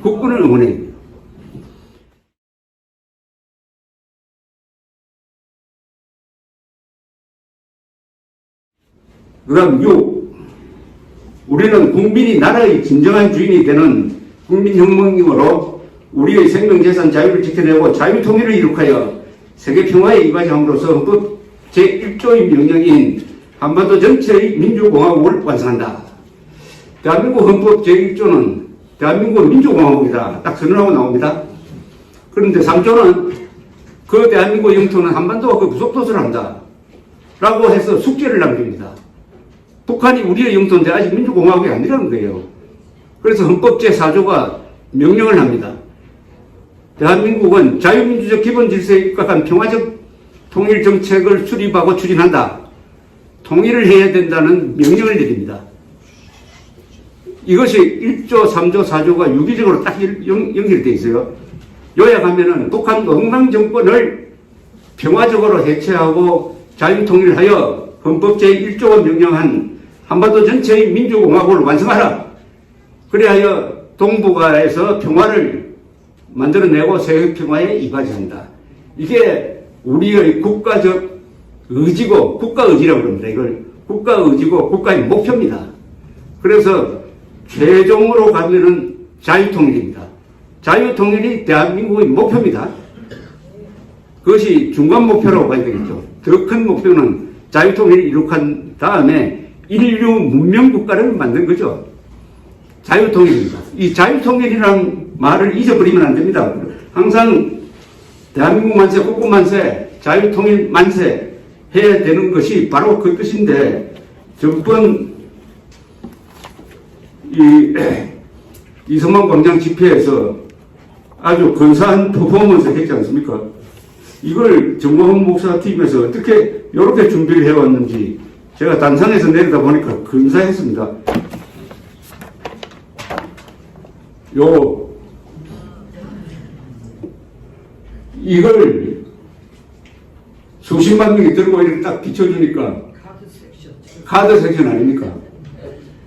국군을 응원해야 합니다. 그 다음 6. 우리는 국민이 나라의 진정한 주인이 되는 국민혁명으로 우리의 생명재산 자유를 지켜내고 자유통일을 이룩하여 세계평화에 이바지함으로써 헌법 제1조의 명령인 한반도 전체의 민주공화국을 완성한다. 대한민국 헌법 제1조는 대한민국 민주공화국이다. 딱 선언하고 나옵니다. 그런데 3조는 그 대한민국 영토는 한반도와 그 부속도서를 한다. 라고 해서 숙제를 남깁니다. 북한이 우리의 영토인데 아직 민주공화국이 아니라는 거예요. 그래서 헌법 제4조가 명령을 합니다. 대한민국은 자유민주적 기본질서에 입각한 평화적 통일정책을 수립하고 추진한다. 통일을 해야 된다는 명령을 내립니다. 이것이 1조, 3조, 4조가 유기적으로 딱 연결되어 있어요. 요약하면은 북한 억랑 정권을 평화적으로 해체하고 자유통일하여 헌법 제1조가 명령한 한반도 전체의 민주공화국을 완성하라. 그리하여 동북아에서 평화를 만들어내고 세계평화에 이바지한다. 이게 우리의 국가적 의지고 국가의지라고 합니다. 이걸 국가의지고 국가의 목표입니다. 그래서 최종으로 가면은 자유통일입니다. 자유통일이 대한민국의 목표입니다. 그것이 중간 목표라고 봐야 되겠죠. 더 큰 목표는 자유통일을 이룩한 다음에 인류 문명국가를 만든 거죠. 자유통일입니다. 이 자유통일이라는 말을 잊어버리면 안 됩니다. 항상 대한민국 만세, 국군 만세, 자유통일 만세 해야 되는 것이 바로 그 뜻인데, 전번 이성만 광장 집회에서 아주 근사한 퍼포먼스 했지 않습니까? 이걸 정광훈 목사 팀에서 어떻게 이렇게 준비를 해왔는지 제가 단상에서 내리다 보니까 근사했습니다. 이걸 수십만 명이 들고 이렇게 딱 비춰주니까 카드 섹션 아닙니까?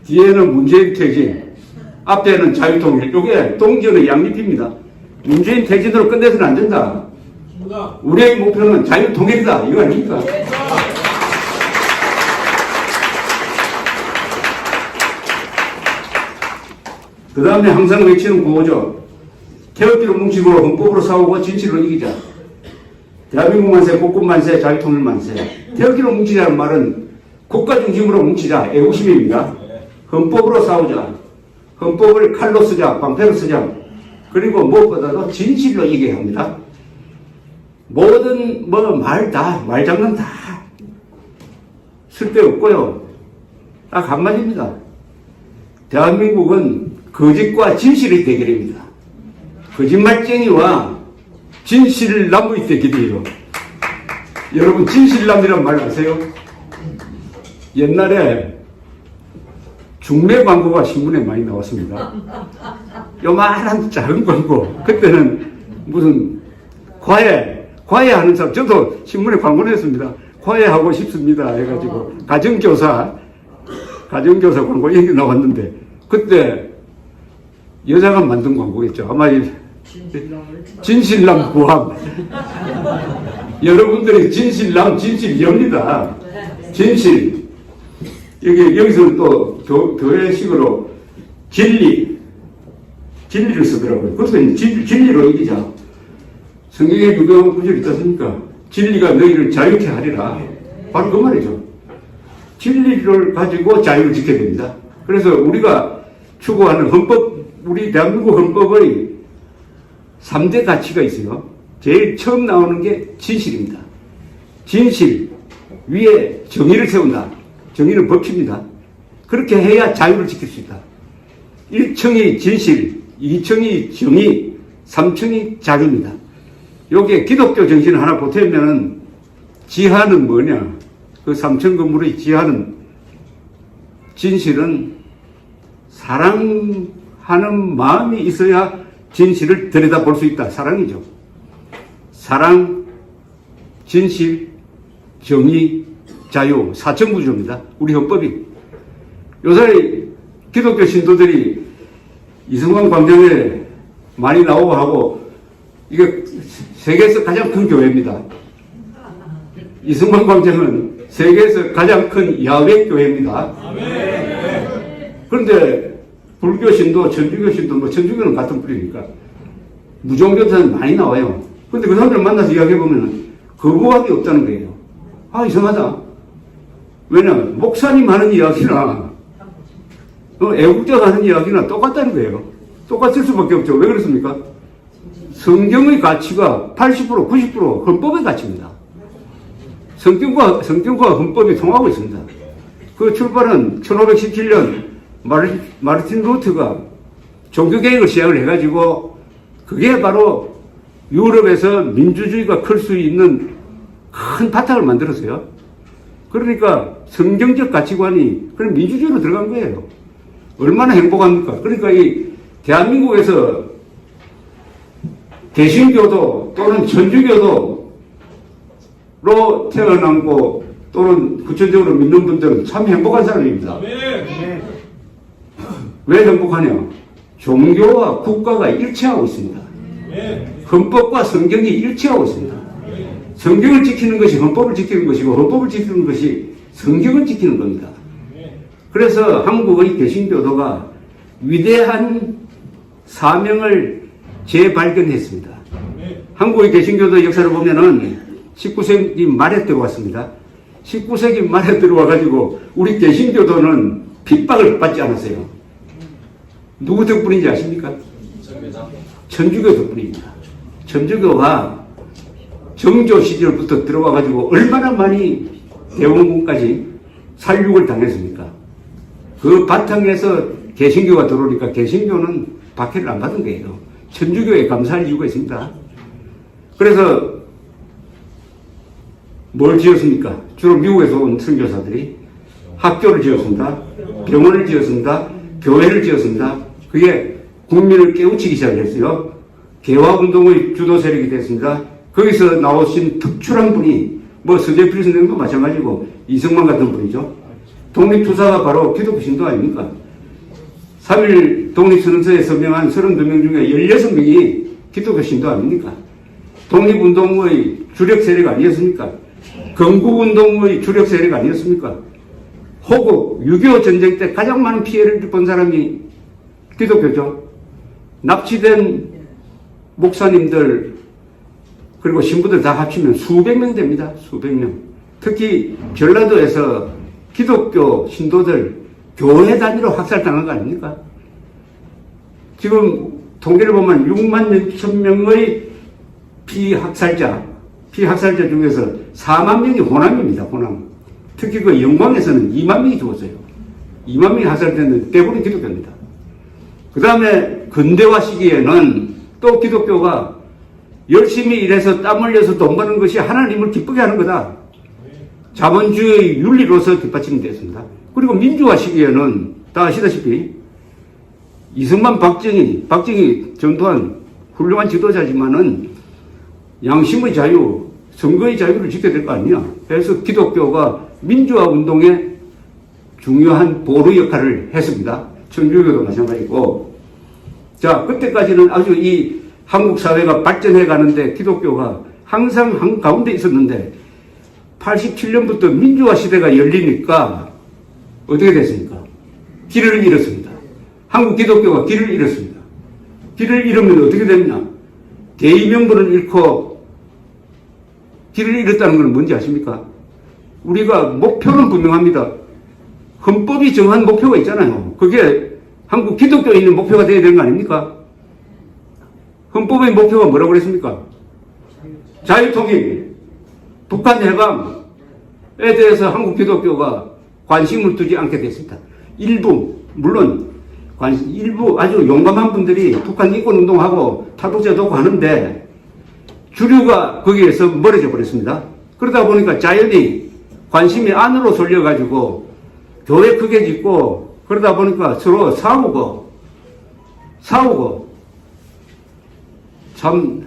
뒤에는 문재인 퇴진, 앞에는 자유통일. 이게 동전의 양립입니다. 문재인 퇴진으로 끝내서는 안 된다. 우리의 목표는 자유통일이다. 이거 아닙니까? 그 다음에 항상 외치는 구호죠. 태극기로 뭉치고 헌법으로 싸우고 진실로 이기자. 대한민국 만세, 국군 만세, 자유통일 만세. 태극기로 뭉치자는 말은 국가 중심으로 뭉치자, 애국심입니다. 헌법으로 싸우자. 헌법을 칼로 쓰자, 방패로 쓰자. 그리고 무엇보다도 진실로 이겨야 합니다. 모든 말장난 다 쓸데없고요. 딱 한마디입니다. 대한민국은 거짓과 진실의 대결입니다. 거짓말쟁이와 진실남의 대결이에요. 여러분 진실남이란 말 아세요? 옛날에 중매 광고가 신문에 많이 나왔습니다. 요만한 작은 광고. 그때는 무슨 과외하는 사람, 저도 신문에 광고를 했습니다. 과외하고 싶습니다 해가지고 가정교사 광고 이렇게 나왔는데, 그때 여자가 만든 광고겠죠. 아마 진실남 구함. 여러분들이 진실남, 진실여입니다. 진실. 여기서는 또 교회식으로 진리를 쓰더라고요. 그래서 진리로 이기자. 성경에 유명한 구절이 있지 않습니까? 진리가 너희를 자유케 하리라. 바로 그 말이죠. 진리를 가지고 자유를 지켜야 됩니다. 그래서 우리가 추구하는 헌법, 우리 대한민국 헌법의 3대 가치가 있어요. 제일 처음 나오는 게 진실입니다. 진실 위에 정의를 세운다. 정의는 법칙입니다. 그렇게 해야 자유를 지킬 수 있다. 1층이 진실, 2층이 정의, 3층이 자유입니다. 여기에 기독교 정신을 하나 보태면은 지하는 뭐냐? 그 3층 건물의 지하는 진실은 사랑하는 마음이 있어야 진실을 들여다볼 수 있다. 사랑이죠. 사랑, 진실, 정의, 자유, 4층 구조입니다. 우리 헌법이. 요새 기독교 신도들이 이승만 광장에 많이 나오고 하고 이게 세계에서 가장 큰 교회입니다. 이승만 광장은 세계에서 가장 큰 야외 교회입니다. 그런데 불교 신도, 천주교 신도, 뭐 천주교는 같은 뿌리니까 무종교들은 많이 나와요. 근데 그 사람들 만나서 이야기해보면 거부감이 없다는 거예요. 아, 이상하다. 왜냐면 목사님 하는 이야기나 애국자가 하는 이야기나 똑같다는 거예요. 똑같을 수밖에 없죠. 왜 그렇습니까? 성경의 가치가 80%, 90% 헌법의 가치입니다. 성경과 헌법이 통하고 있습니다. 그 출발은 1517년 마르틴 루트가 종교개혁을 시작을 해가지고 그게 바로 유럽에서 민주주의가 클 수 있는 큰 바탕을 만들었어요. 그러니까 성경적 가치관이 그런 민주주의로 들어간 거예요. 얼마나 행복합니까? 그러니까 이 대한민국에서 개신교도 또는 천주교도로 태어나고 또는 구체적으로 믿는 분들은 참 행복한 사람입니다. 왜 행복하냐? 종교와 국가가 일치하고 있습니다. 헌법과 성경이 일치하고 있습니다. 성경을 지키는 것이 헌법을 지키는 것이고 헌법을 지키는 것이 성경을 지키는 겁니다. 그래서 한국의 개신교도가 위대한 사명을 재발견했습니다. 한국의 개신교도 역사를 보면은 19세기 말에 들어왔습니다. 19세기 말에 들어와가지고 우리 개신교도는 핍박을 받지 않았어요. 누구 덕분인지 아십니까? 천주교 덕분입니다. 천주교가 정조 시절부터 들어와가지고 얼마나 많이 대원군까지 살육을 당했습니까? 그 바탕에서 개신교가 들어오니까 개신교는 박해를 안 받은 거예요. 천주교에 감사할 이유가 있습니다. 그래서 뭘 지었습니까? 주로 미국에서 온 선교사들이 학교를 지었습니다. 병원을 지었습니다. 교회를 지었습니다. 그게 국민을 깨우치기 시작했어요. 개화운동의 주도 세력이 됐습니다. 거기서 나오신 특출한 분이 뭐 서재필 선생도 마찬가지고 이승만 같은 분이죠. 독립투사가 바로 기독교 신도 아닙니까? 3.1 독립선언서에 서명한 32명 중에 16명이 기독교 신도 아닙니까? 독립운동의 주력 세력 아니었습니까? 건국운동의 주력 세력 아니었습니까? 호국 6.25 전쟁 때 가장 많은 피해를 본 사람이 기독교죠. 납치된 목사님들 그리고 신부들 다 합치면 수백 명 됩니다. 수백 명. 특히 전라도에서 기독교 신도들 교회 단위로 학살당한 거 아닙니까? 지금 통계를 보면 6만 6천 명의 피학살자 중에서 4만 명이 호남입니다. 호남. 특히 그 영광에서는 2만 명이 죽었어요. 2만 명이 학살됐는데 대부분 기독교입니다. 그 다음에 근대화 시기에는 또 기독교가 열심히 일해서 땀 흘려서 돈 버는 것이 하나님을 기쁘게 하는 거다. 자본주의 윤리로서 뒷받침이 되었습니다. 그리고 민주화 시기에는 다 아시다시피 이승만 박정희 전두환 훌륭한 지도자지만은 양심의 자유, 선거의 자유를 지켜야 될 거 아니냐. 그래서 기독교가 민주화 운동에 중요한 보루 역할을 했습니다. 천주교도 마찬가지고. 자, 그때까지는 아주 이 한국 사회가 발전해 가는데 기독교가 항상 한 가운데 있었는데 87년부터 민주화 시대가 열리니까 어떻게 됐습니까? 길을 잃었습니다. 한국 기독교가 길을 잃었습니다. 길을 잃으면 어떻게 되느냐? 대의명분을 잃고 길을 잃었다는 건 뭔지 아십니까? 우리가 목표는 분명합니다. 헌법이 정한 목표가 있잖아요. 그게 한국 기독교에 있는 목표가 되어야 되는 거 아닙니까? 헌법의 목표가 뭐라고 그랬습니까? 자유통일, 북한 해방에 대해서 한국 기독교가 관심을 두지 않게 됐습니다. 일부, 물론 일부 아주 용감한 분들이 북한 인권운동하고 탈북자도 하는데 주류가 거기에서 멀어져 버렸습니다. 그러다 보니까 자연히 관심이 안으로 쏠려가지고 교회 크게 짓고 그러다 보니까 서로 싸우고 참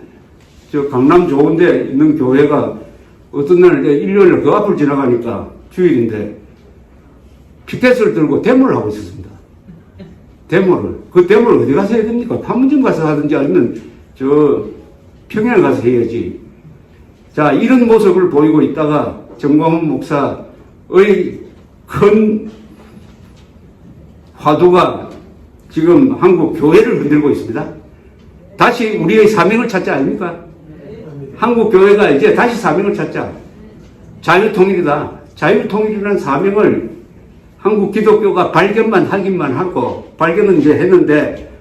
저 강남 좋은데 있는 교회가 어떤 날 일요일 그 앞을 지나가니까 주일인데 피켓을 들고 데모를 하고 있었습니다. 그 데모를 어디 가서 해야 됩니까? 판문점 가서 하든지 아니면 저 평양 가서 해야지. 자, 이런 모습을 보이고 있다가 정광훈 목사의 큰 화두가 지금 한국 교회를 흔들고 있습니다. 다시 우리의 사명을 찾자 아닙니까? 한국 교회가 이제 다시 사명을 찾자. 자유통일이다. 자유통일이라는 사명을 한국 기독교가 발견만 하기만 하고 발견은 이제 했는데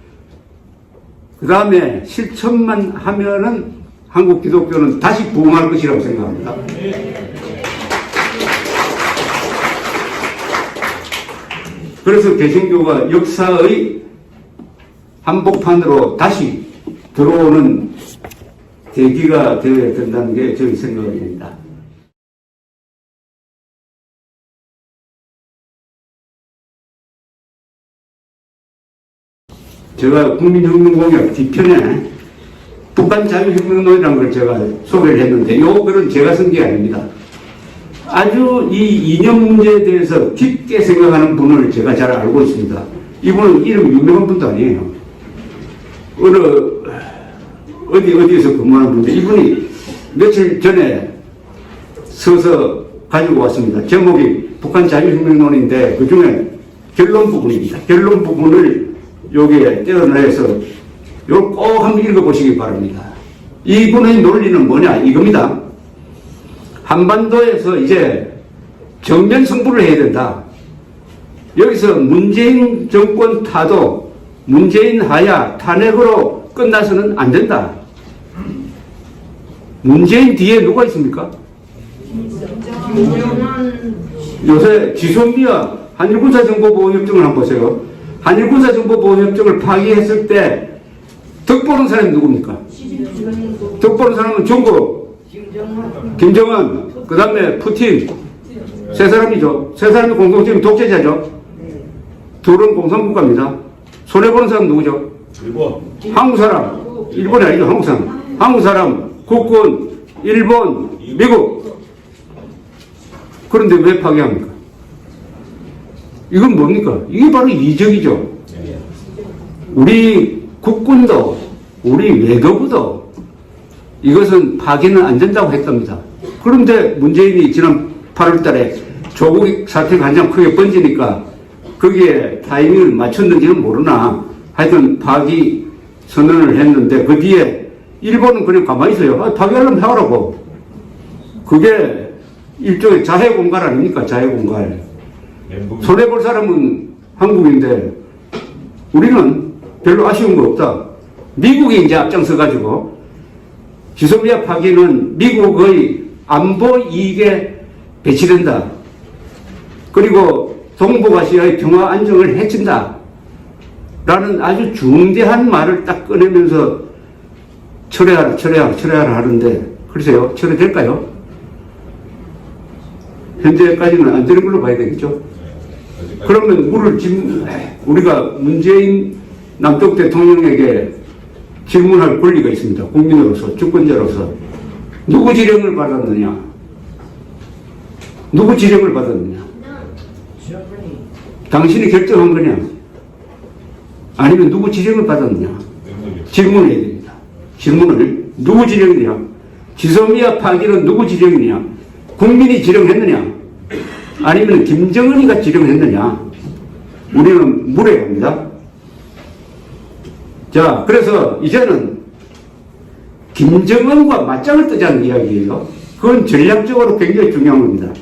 그 다음에 실천만 하면은 한국 기독교는 다시 부흥할 것이라고 생각합니다. 그래서 개신교가 역사의 한복판으로 다시 들어오는 계기가 되어야 된다는 게 저희 생각입니다. 제가 국민혁명공약 뒤편에 북한 자유혁명론이라는 걸 제가 소개를 했는데 요 글은 제가 쓴 게 아닙니다. 아주 이 이념 문제에 대해서 깊게 생각하는 분을 제가 잘 알고 있습니다. 이분은 이름이 유명한 분도 아니에요. 어디에서 근무하는 분인데 이분이 며칠 전에 써서 가지고 왔습니다. 제목이 북한 자유혁명론인데 그 중에 결론 부분입니다. 결론 부분을 여기에 떼어내서 이걸 꼭 한번 읽어보시기 바랍니다. 이분의 논리는 뭐냐 이겁니다. 한반도에서 이제 정면 승부를 해야 된다. 여기서 문재인 정권 타도 문재인 하야 탄핵으로 끝나서는 안 된다. 문재인 뒤에 누가 있습니까? 요새 지소미아 한일군사정보보호협정을 한번 보세요. 한일군사정보보호협정을 파기했을 때 덕보는 사람이 누굽니까? 덕보는 사람은 중국, 김정은, 그 다음에 푸틴, 세 사람이죠. 세 사람이 공동체는 독재자죠. 둘은 공산국가입니다. 손해보는 사람 누구죠? 일본. 한국 사람. 일본이 아니죠. 한국 사람. 한국 사람, 국군, 일본, 미국. 그런데 왜 파기합니까? 이건 뭡니까? 이게 바로 이적이죠. 우리 국군도, 우리 외교부도 이것은 파기는 안 된다고 했답니다. 그런데 문재인이 지난 8월 달에 조국 사태가 한참 크게 번지니까 거기에 타이밍을 맞췄는지는 모르나 하여튼 파기 선언을 했는데 그 뒤에 일본은 그냥 가만히 있어요. 파기하려면 해라고. 그게 일종의 자해공갈 아닙니까? 자해공갈. 손해볼 사람은 한국인데 우리는 별로 아쉬운 거 없다. 미국이 이제 앞장서가지고 지소미아 파기는 미국의 안보 이익에 배치된다. 그리고 동북아시아의 평화 안정을 해친다. 라는 아주 중대한 말을 딱 꺼내면서 철회하라 하는데 글쎄요. 철회될까요? 현재까지는 안 되는 걸로 봐야 되겠죠. 그러면 우리가 문재인 남쪽 대통령에게 질문할 권리가 있습니다. 국민으로서, 주권자로서. 누구 지령을 받았느냐? 누구 지령을 받았느냐? 당신이 결정한 거냐? 아니면 누구 지령을 받았느냐? 질문해야 됩니다. 질문을 누구 지령이냐? 지소미아 파기는 누구 지령이냐? 국민이 지령했느냐? 아니면 김정은이가 지령했느냐? 우리는 물어야 합니다. 자, 그래서 이제는 김정은과 맞짱을 뜨자는 이야기예요. 그건 전략적으로 굉장히 중요한 겁니다.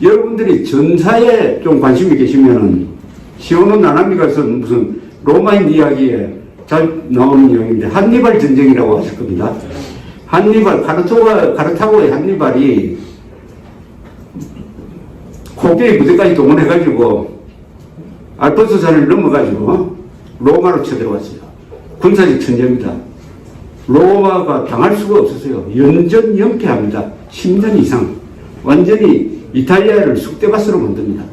여러분들이 전사에 좀 관심이 계시면은 시오노 나나미가 쓴 무슨 로마인 이야기에 잘 나오는 이야기인데 한니발 전쟁이라고 하실 겁니다. 한니발, 카르타고의 한니발이 코게의 부대까지 동원해가지고 알프스산을 넘어가지고 로마로 쳐들어왔어요. 군사적 천재입니다. 로마가 당할 수가 없었어요. 연전연패합니다. 10년 이상. 완전히 이탈리아를 쑥대밭으로 만듭니다.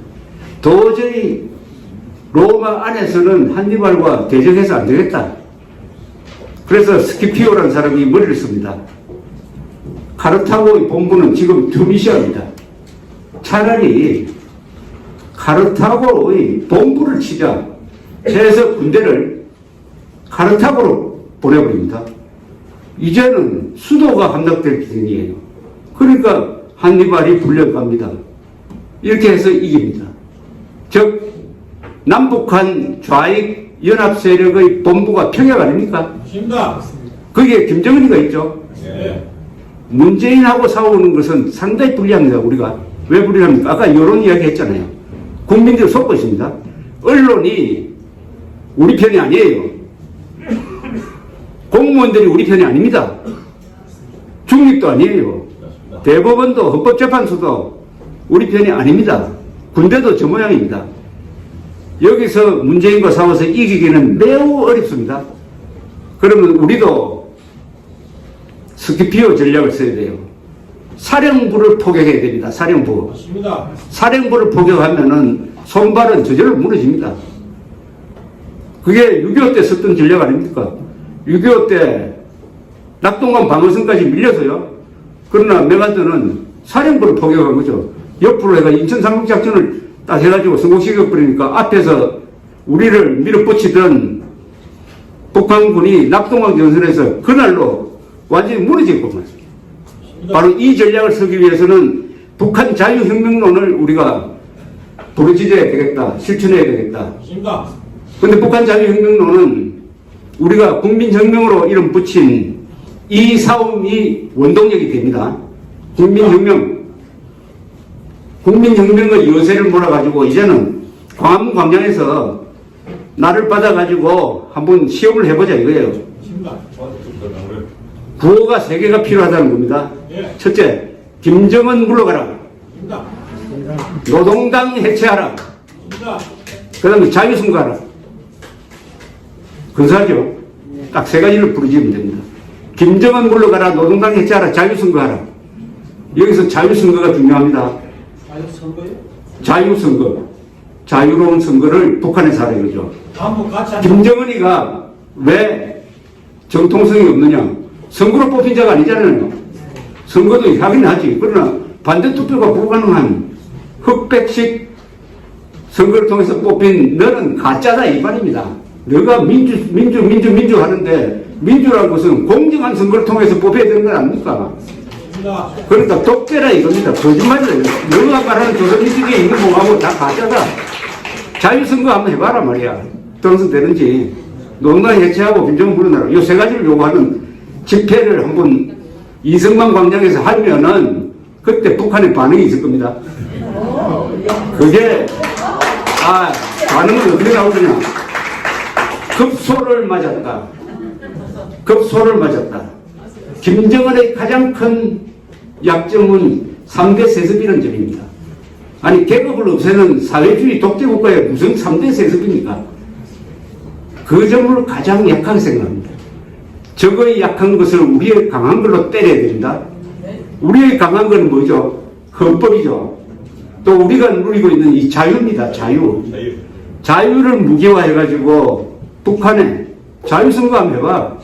도저히 로마 안에서는 한니발과 대적해서 안 되겠다. 그래서 스키피오라는 사람이 머리를 씁니다. 카르타고의 본부는 지금 튜니시아입니다. 차라리 카르타고의 본부를 치자 해서 군대를 카르타고로 보내버립니다. 이제는 수도가 함락될 기능이에요. 그러니까 한니발이 불려갑니다. 이렇게 해서 이깁니다. 즉 남북한 좌익 연합 세력의 본부가 평양 아닙니까? 맞습니다. 거기에 김정은이가 있죠. 네. 문재인하고 싸우는 것은 상당히 불리합니다. 우리가 왜 불리합니까? 아까 여론 이야기 했잖아요. 국민들 속고 있습니다. 언론이 우리 편이 아니에요. 공무원들이 우리 편이 아닙니다. 중립도 아니에요. 대법원도 헌법재판소도 우리 편이 아닙니다. 군대도 저 모양입니다. 여기서 문재인과 싸워서 이기기는 매우 어렵습니다. 그러면 우리도 스키피오 전략을 써야 돼요. 사령부를 포격해야 됩니다. 사령부. 맞습니다. 사령부를 포격하면은 손발은 저절로 무너집니다. 그게 6.25 때 썼던 전략 아닙니까? 6.25 때 낙동강 방어선까지 밀려서요. 그러나 메가드는 사령부를 포격한 거죠. 옆으로 해가 인천 상륙작전을 딱 해가지고 성공시켜버리니까 앞에서 우리를 밀어붙이던 북한군이 낙동강 전선에서 그날로 완전히 무너졌고 바로 이 전략을 쓰기 위해서는 북한 자유혁명론을 우리가 부르짖어야 되겠다. 실천해야 되겠다. 맞습니다. 그런데 북한 자유혁명론은 우리가 국민혁명으로 이름 붙인 이 싸움이 원동력이 됩니다. 국민혁명의 여세를 몰아가지고 이제는 광화문광장에서 나를 받아가지고 한번 시험을 해보자 이거예요. 맞습니다. 구호가 3개가 필요하다는 겁니다. 예. 첫째, 김정은 물러가라. 맞습니다. 노동당 해체하라. 맞습니다. 그 다음에 자유선거하라. 근사하죠? 딱 3가지를 부르짖으면 됩니다. 김정은 물러가라, 노동당 해체하라, 자유선거하라. 여기서 자유선거가 중요합니다. 자유선거요? 자유선거. 자유로운 선거를 북한에서 하라 이거죠. 한번 같이 김정은이가 왜 정통성이 없느냐? 선거로 뽑힌 자가 아니잖아요. 선거도 하긴 하지. 그러나 반대투표가 불가능한 흑백식 선거를 통해서 뽑힌 너는 가짜다 이 말입니다. 너가 민주 하는데 민주라는 것은 공정한 선거를 통해서 뽑혀야 되는 건 아닙니까? 맞습니다. 그러니까 독재라 이겁니다. 거짓말이에요. 너가 말하는 조선민주주의에 있는 거하고 다 가짜다. 자유선거 한번 해봐라 말이야. 당선되는지. 노동당 해체하고 김정은 물러나라. 이 3가지를 요구하는 집회를 한번 이승만 광장에서 하면은 그때 북한의 반응이 있을 겁니다. 그게 반응은 어떻게 나오느냐. 급소를 맞았다. 급소를 맞았다. 김정은의 가장 큰 약점은 3대 세습이라는 점입니다. 아니 계급을 없애는 사회주의 독재국가에 무슨 3대 세습입니까? 그 점을 가장 약하게 생각합니다. 적의 약한 것을 우리의 강한 걸로 때려야 됩니다. 우리의 강한 건 뭐죠? 헌법이죠. 또 우리가 누리고 있는 이 자유입니다. 자유를 무기화해가지고 북한에 자유선거 한번 해봐.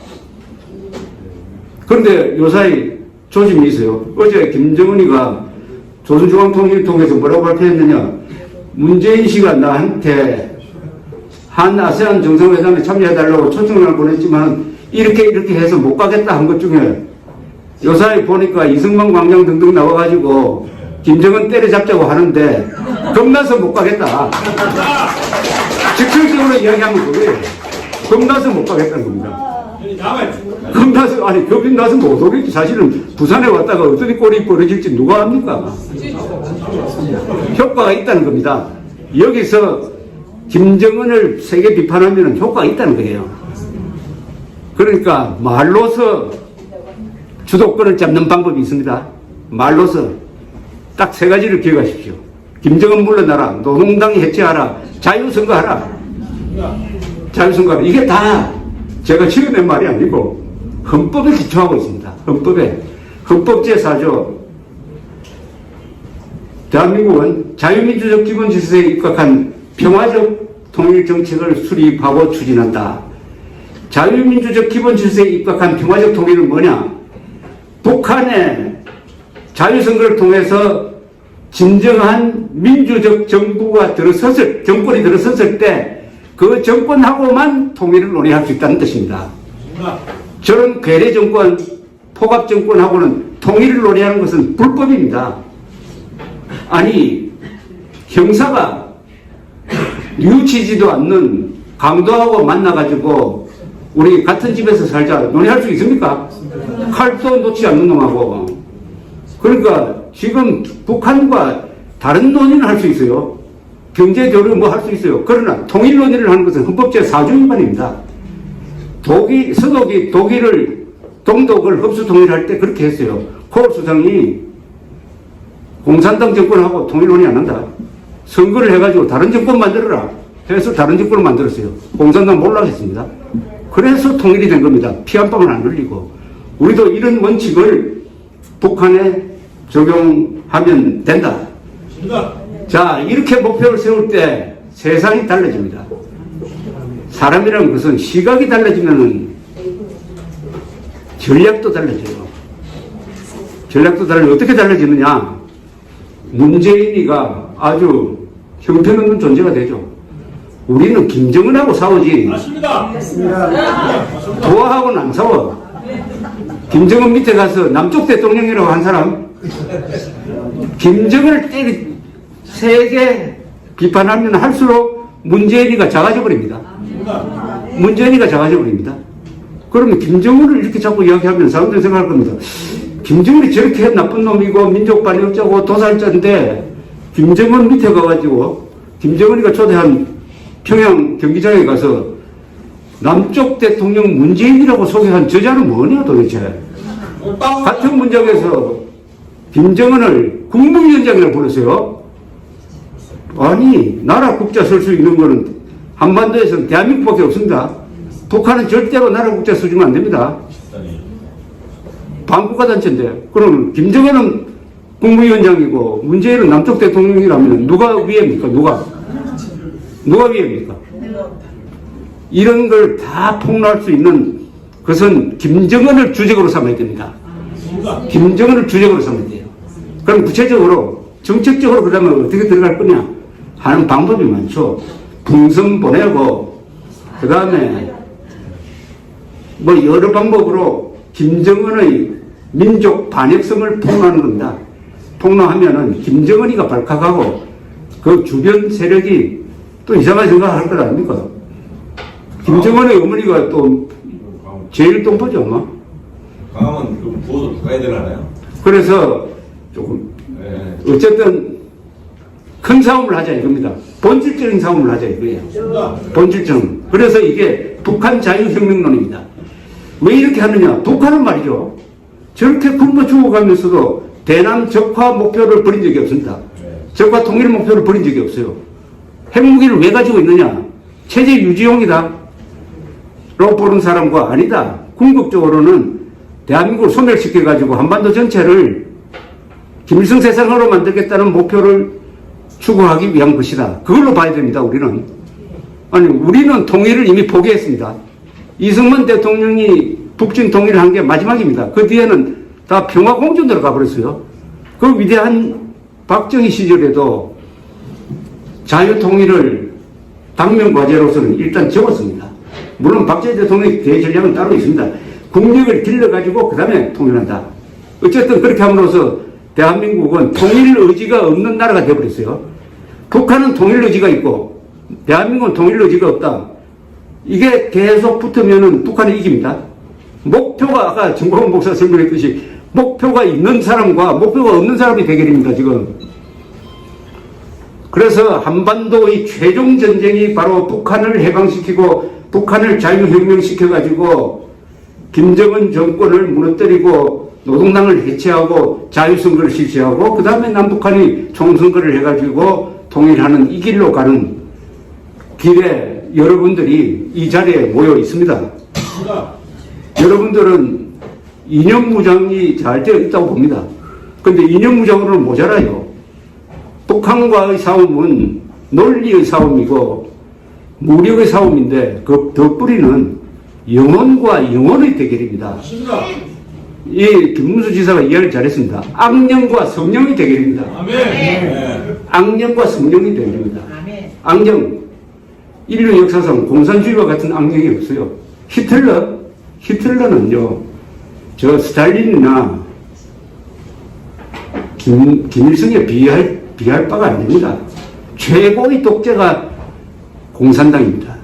그런데 요사이 조짐이 있어요. 어제 김정은이가 조선중앙통일을 통해서 뭐라고 발표했느냐. 문재인 씨가 나한테 한 아세안 정상회담에 참여해달라고 초청을 보냈지만 이렇게 해서 못 가겠다 한 것 중에 요사이 보니까 이승만 광장 등등 나와가지고 김정은 때려잡자고 하는데 겁나서 못 가겠다. 직설적으로 이야기하면 그거예요. 겁나서 못 가겠다는 겁니다. 겁나서, 아니, 겁이 나서 못 오겠지. 사실은 부산에 왔다가 어떤 꼴이 벌어질지 누가 압니까? 효과가 있다는 겁니다. 여기서 김정은을 세게 비판하면 효과가 있다는 거예요. 그러니까 말로서 주도권을 잡는 방법이 있습니다. 말로서 딱 세 가지를 기억하십시오. 김정은 물러나라, 노동당이 해체하라, 자유선거하라. 자유선거하라. 이게 다 제가 지어낸 말이 아니고 헌법에 기초하고 있습니다. 헌법에. 헌법 제4조 대한민국은 자유민주적 기본질서에 입각한 평화적 통일정책을 수립하고 추진한다. 자유민주적 기본질서에 입각한 평화적 통일은 뭐냐? 북한의 자유선거를 통해서 진정한 민주적 정권이 들어섰을 때 그 정권하고만 통일을 논의할 수 있다는 뜻입니다. 저런 괴뢰 정권, 포갑 정권하고는 통일을 논의하는 것은 불법입니다. 아니, 형사가 뉘우치지도 않는 강도하고 만나가지고 우리 같은 집에서 살자 논의할 수 있습니까? 칼도 놓지 않는 놈하고. 그러니까 지금 북한과 다른 논의는 할 수 있어요. 경제 교류 뭐 할 수 있어요. 그러나 통일 논의를 하는 것은 헌법 제4조 위반입니다. 서독이 동독을 흡수 통일할 때 그렇게 했어요. 코올 수상이 공산당 정권하고 통일 논의 안 한다. 선거를 해가지고 다른 정권 만들어라 해서 다른 정권을 만들었어요. 공산당 몰락했습니다. 그래서 통일이 된 겁니다. 피 한 방울 안 흘리고. 우리도 이런 원칙을 북한에 적용하면 된다. 자, 이렇게 목표를 세울 때 세상이 달라집니다. 사람이라는 것은 시각이 달라지면 전략도 달라져요. 전략도 달라져. 어떻게 달라지느냐? 문재인이가 아주 형편없는 존재가 되죠. 우리는 김정은하고 싸우지. 맞습니다. 도하고는 안 싸워. 김정은 밑에 가서 남쪽 대통령이라고 한 사람, 김정은을 세게 비판하면 할수록 문재인이가 작아져 버립니다. 문재인이가 작아져 버립니다. 그러면 김정은을 이렇게 자꾸 이야기하면 사람들이 생각할 겁니다. 김정은이 저렇게 나쁜 놈이고 민족 반역자고 도살자인데 김정은 밑에 가가지고 김정은이가 초대한 평양 경기장에 가서 남쪽 대통령 문재인이라고 소개한 저자는 뭐냐 도대체. 같은 문장에서 김정은을 국무위원장이라고 부르세요. 아니, 나라 국자 쓸 수 있는 거는 한반도에서는 대한민국밖에 없습니다. 북한은 절대로 나라 국자 써주면 안 됩니다. 반국가 단체인데. 그럼 김정은은 국무위원장이고 문재인은 남쪽 대통령이라면 누가 위입니까? 누가 위입니까? 이런 걸 다 폭로할 수 있는 것은 김정은을 주적으로 삼아야 됩니다. 김정은을 주적으로 삼아야 돼요. 그럼 구체적으로 정책적으로 그러면 어떻게 들어갈 거냐 하는 방법이 많죠. 풍선 보내고 그 다음에 뭐 여러 방법으로 김정은의 민족 반역성을 폭로하는 겁니다. 폭로하면은 김정은이가 발칵하고 그 주변 세력이 또 이상한 생각을 할 것 아닙니까? 김정은의 어머니가 또 제일 똥보죠, 뭐. 강화문 그 부호도 가야 되나요? 그래서 조금 어쨌든 큰 싸움을 하자 이겁니다. 본질적인 싸움을 하자 이거예요. 본질적인. 그래서 이게 북한 자유혁명론입니다. 왜 이렇게 하느냐? 북한은 말이죠. 저렇게 굶어 죽어가면서도 대남 적화 목표를 버린 적이 없습니다. 적화 통일 목표를 버린 적이 없어요. 핵무기를 왜 가지고 있느냐? 체제 유지용이다. 로 보는 사람과 아니다. 궁극적으로는 대한민국을 소멸시켜가지고 한반도 전체를 김일성 세상으로 만들겠다는 목표를 추구하기 위한 것이다. 그걸로 봐야 됩니다, 우리는. 아니, 우리는 통일을 이미 포기했습니다. 이승만 대통령이 북진 통일을 한 게 마지막입니다. 그 뒤에는 다 평화공존으로 가버렸어요. 그 위대한 박정희 시절에도 자유통일을 당면 과제로서는 일단 접었습니다. 물론 박정희 대통령의 대전략은 따로 있습니다. 국력을 길러가지고 그 다음에 통일한다. 어쨌든 그렇게 함으로써 대한민국은 통일 의지가 없는 나라가 되어버렸어요. 북한은 통일 의지가 있고 대한민국은 통일 의지가 없다. 이게 계속 붙으면은 북한이 이깁니다. 목표가 아까 정광훈 목사 설명했듯이 목표가 있는 사람과 목표가 없는 사람이 대결입니다, 지금. 그래서 한반도의 최종 전쟁이 바로 북한을 해방시키고 북한을 자유혁명시켜가지고 김정은 정권을 무너뜨리고 노동당을 해체하고 자유선거를 실시하고 그 다음에 남북한이 총선거를 해가지고 통일하는 이 길로 가는 길에 여러분들이 이 자리에 모여 있습니다. 여러분들은 이념무장이 잘 되어 있다고 봅니다. 그런데 이념무장으로는 모자라요. 북한과의 싸움은 논리의 싸움이고 무력의 싸움인데 그 덧뿌리는 영혼과 영혼의 대결입니다. 맞습니다. 이 김문수 지사가 이해를 잘했습니다. 악령과 성령의 대결입니다. 아멘. 악령과 성령의 대결입니다. 악령, 인류 역사상 공산주의와 같은 악령이 없어요. 히틀러는요, 저 스탈린이나 김일성에 비할 바가 아닙니다. 최고의 독재가 공산당입니다.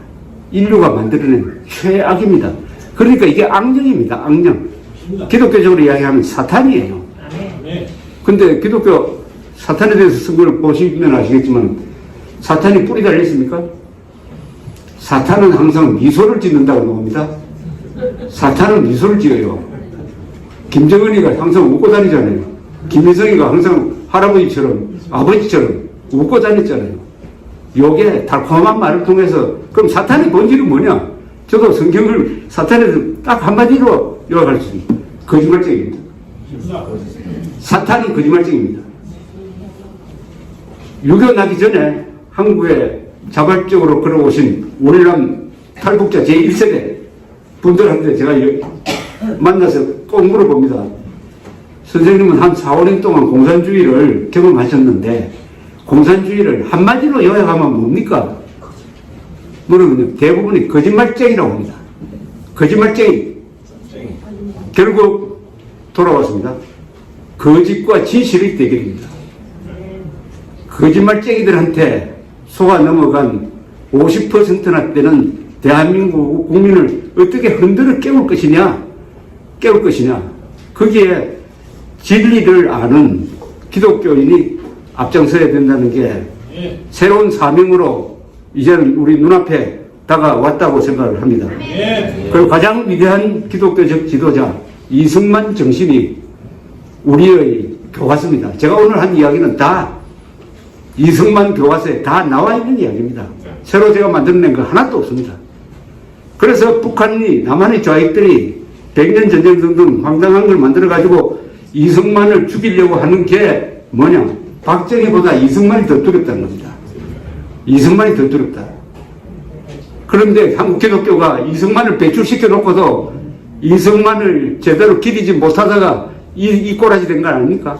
인류가 만들어낸 최악입니다. 그러니까 이게 악령입니다. 악령. 기독교적으로 이야기하면 사탄이에요. 아멘. 근데 기독교 사탄에 대해서 쓴 걸 보시면 아시겠지만 사탄이 뿌리 달렸습니까? 사탄은 항상 미소를 짓는다고 나옵니다. 사탄은 미소를 지어요. 김정은이가 항상 웃고 다니잖아요. 김일성이가 항상 할아버지처럼 아버지처럼 웃고 다녔잖아요. 요게 달콤한 말을 통해서 그럼 사탄의 본질은 뭐냐? 저도 성경을 사탄에서 딱 한마디로 요약할 수 있습니다. 거짓말쟁입니다. 사탄은 거짓말쟁입니다. 유교 나기 전에 한국에 자발적으로 걸어오신 월남 탈북자 제1세대 분들한테 제가 만나서 꼭 물어봅니다. 선생님은 한 4, 5년 동안 공산주의를 경험하셨는데 공산주의를 한마디로 요약하면 뭡니까? 물어보면 대부분이 거짓말쟁이라고 합니다. 거짓말쟁이. 결국 돌아왔습니다. 거짓과 진실의 대결입니다. 거짓말쟁이들한테 속아 넘어간 50%나 되는 대한민국 국민을 어떻게 흔들어 깨울 것이냐? 거기에 진리를 아는 기독교인이 앞장서야 된다는 게 새로운 사명으로 이제는 우리 눈앞에 다가왔다고 생각을 합니다. 그리고 가장 위대한 기독교적 지도자 이승만 정신이 우리의 교과서입니다. 제가 오늘 한 이야기는 다 이승만 교과서에 다 나와 있는 이야기입니다. 새로 제가 만들어낸 거 하나도 없습니다. 그래서 북한이 남한의 좌익들이 100년 전쟁 등등 황당한 걸 만들어가지고 이승만을 죽이려고 하는 게 뭐냐? 박정희보다 이승만이 더 두렵다는 겁니다. 이승만이 더 두렵다. 그런데 한국 기독교가 이승만을 배출시켜 놓고도 이승만을 제대로 기리지 못하다가 이 꼬라지 된 거 아닙니까?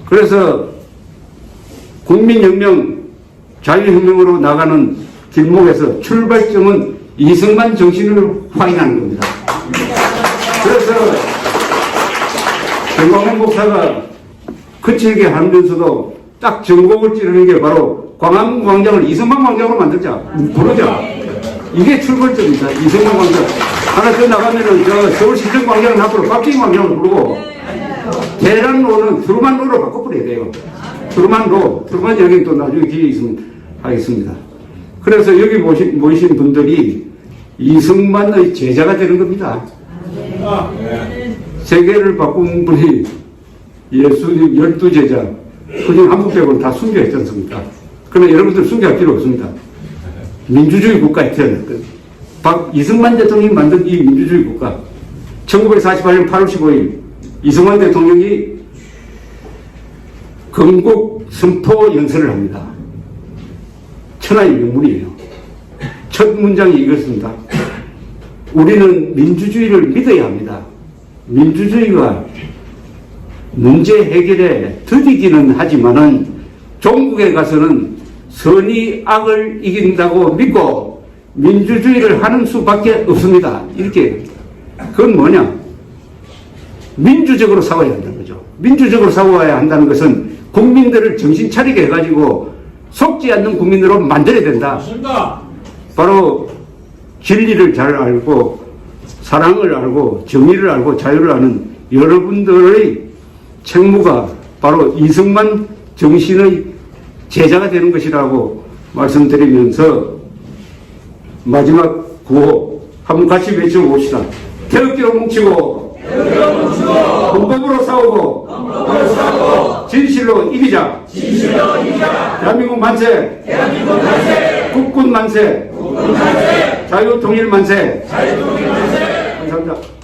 그래서 국민혁명, 자유혁명으로 나가는 길목에서 출발점은 이승만 정신을 확인하는 겁니다. 그래서 정광훈 목사가 거칠게 하면서도 딱 전곡을 찌르는 게 바로 광화문 광장을 이승만 광장으로 만들자, 부르자. 이게 출발점입니다. 이승만 광장. 하나 더 나가면은 저 서울시청 광장은 앞으로 박정희 광장으로 부르고 대란로는 트루만로로 바꿔버려야 돼요. 트루만 여기는 또 나중에 기회 있으면 하겠습니다. 그래서 여기 모이신 분들이 이승만의 제자가 되는 겁니다. 세계를 바꾼 분이 예수님 12제자, 그중 한국 빼고는 다 순교했지 않습니까? 그러나 여러분들 순교할 필요 없습니다. 민주주의 국가에 태어났거든요. 이승만 대통령이 만든 이 민주주의 국가, 1948년 8월 15일 이승만 대통령이 건국 선포 연설을 합니다. 천하의 명문이에요. 첫 문장이 이것입니다. 우리는 민주주의를 믿어야 합니다. 민주주의가 문제 해결에 더디기는 하지만은 종국에 가서는 선이 악을 이긴다고 믿고 민주주의를 하는 수밖에 없습니다. 이렇게. 그건 뭐냐? 민주적으로 싸워야 한다는 거죠. 민주적으로 싸워야 한다는 것은 국민들을 정신 차리게 해가지고 속지 않는 국민으로 만들어야 된다. 맞습니다. 바로 진리를 잘 알고 사랑을 알고 정의를 알고 자유를 아는 여러분들의 책무가 바로 이승만 정신의 제자가 되는 것이라고 말씀드리면서 마지막 구호 한번 같이 외쳐봅시다. 태극기로 뭉치고 헌법으로 싸우고 진실로 이기자. 대한민국 만세. 국군 만세. 자유 통일 만세. 감사합니다.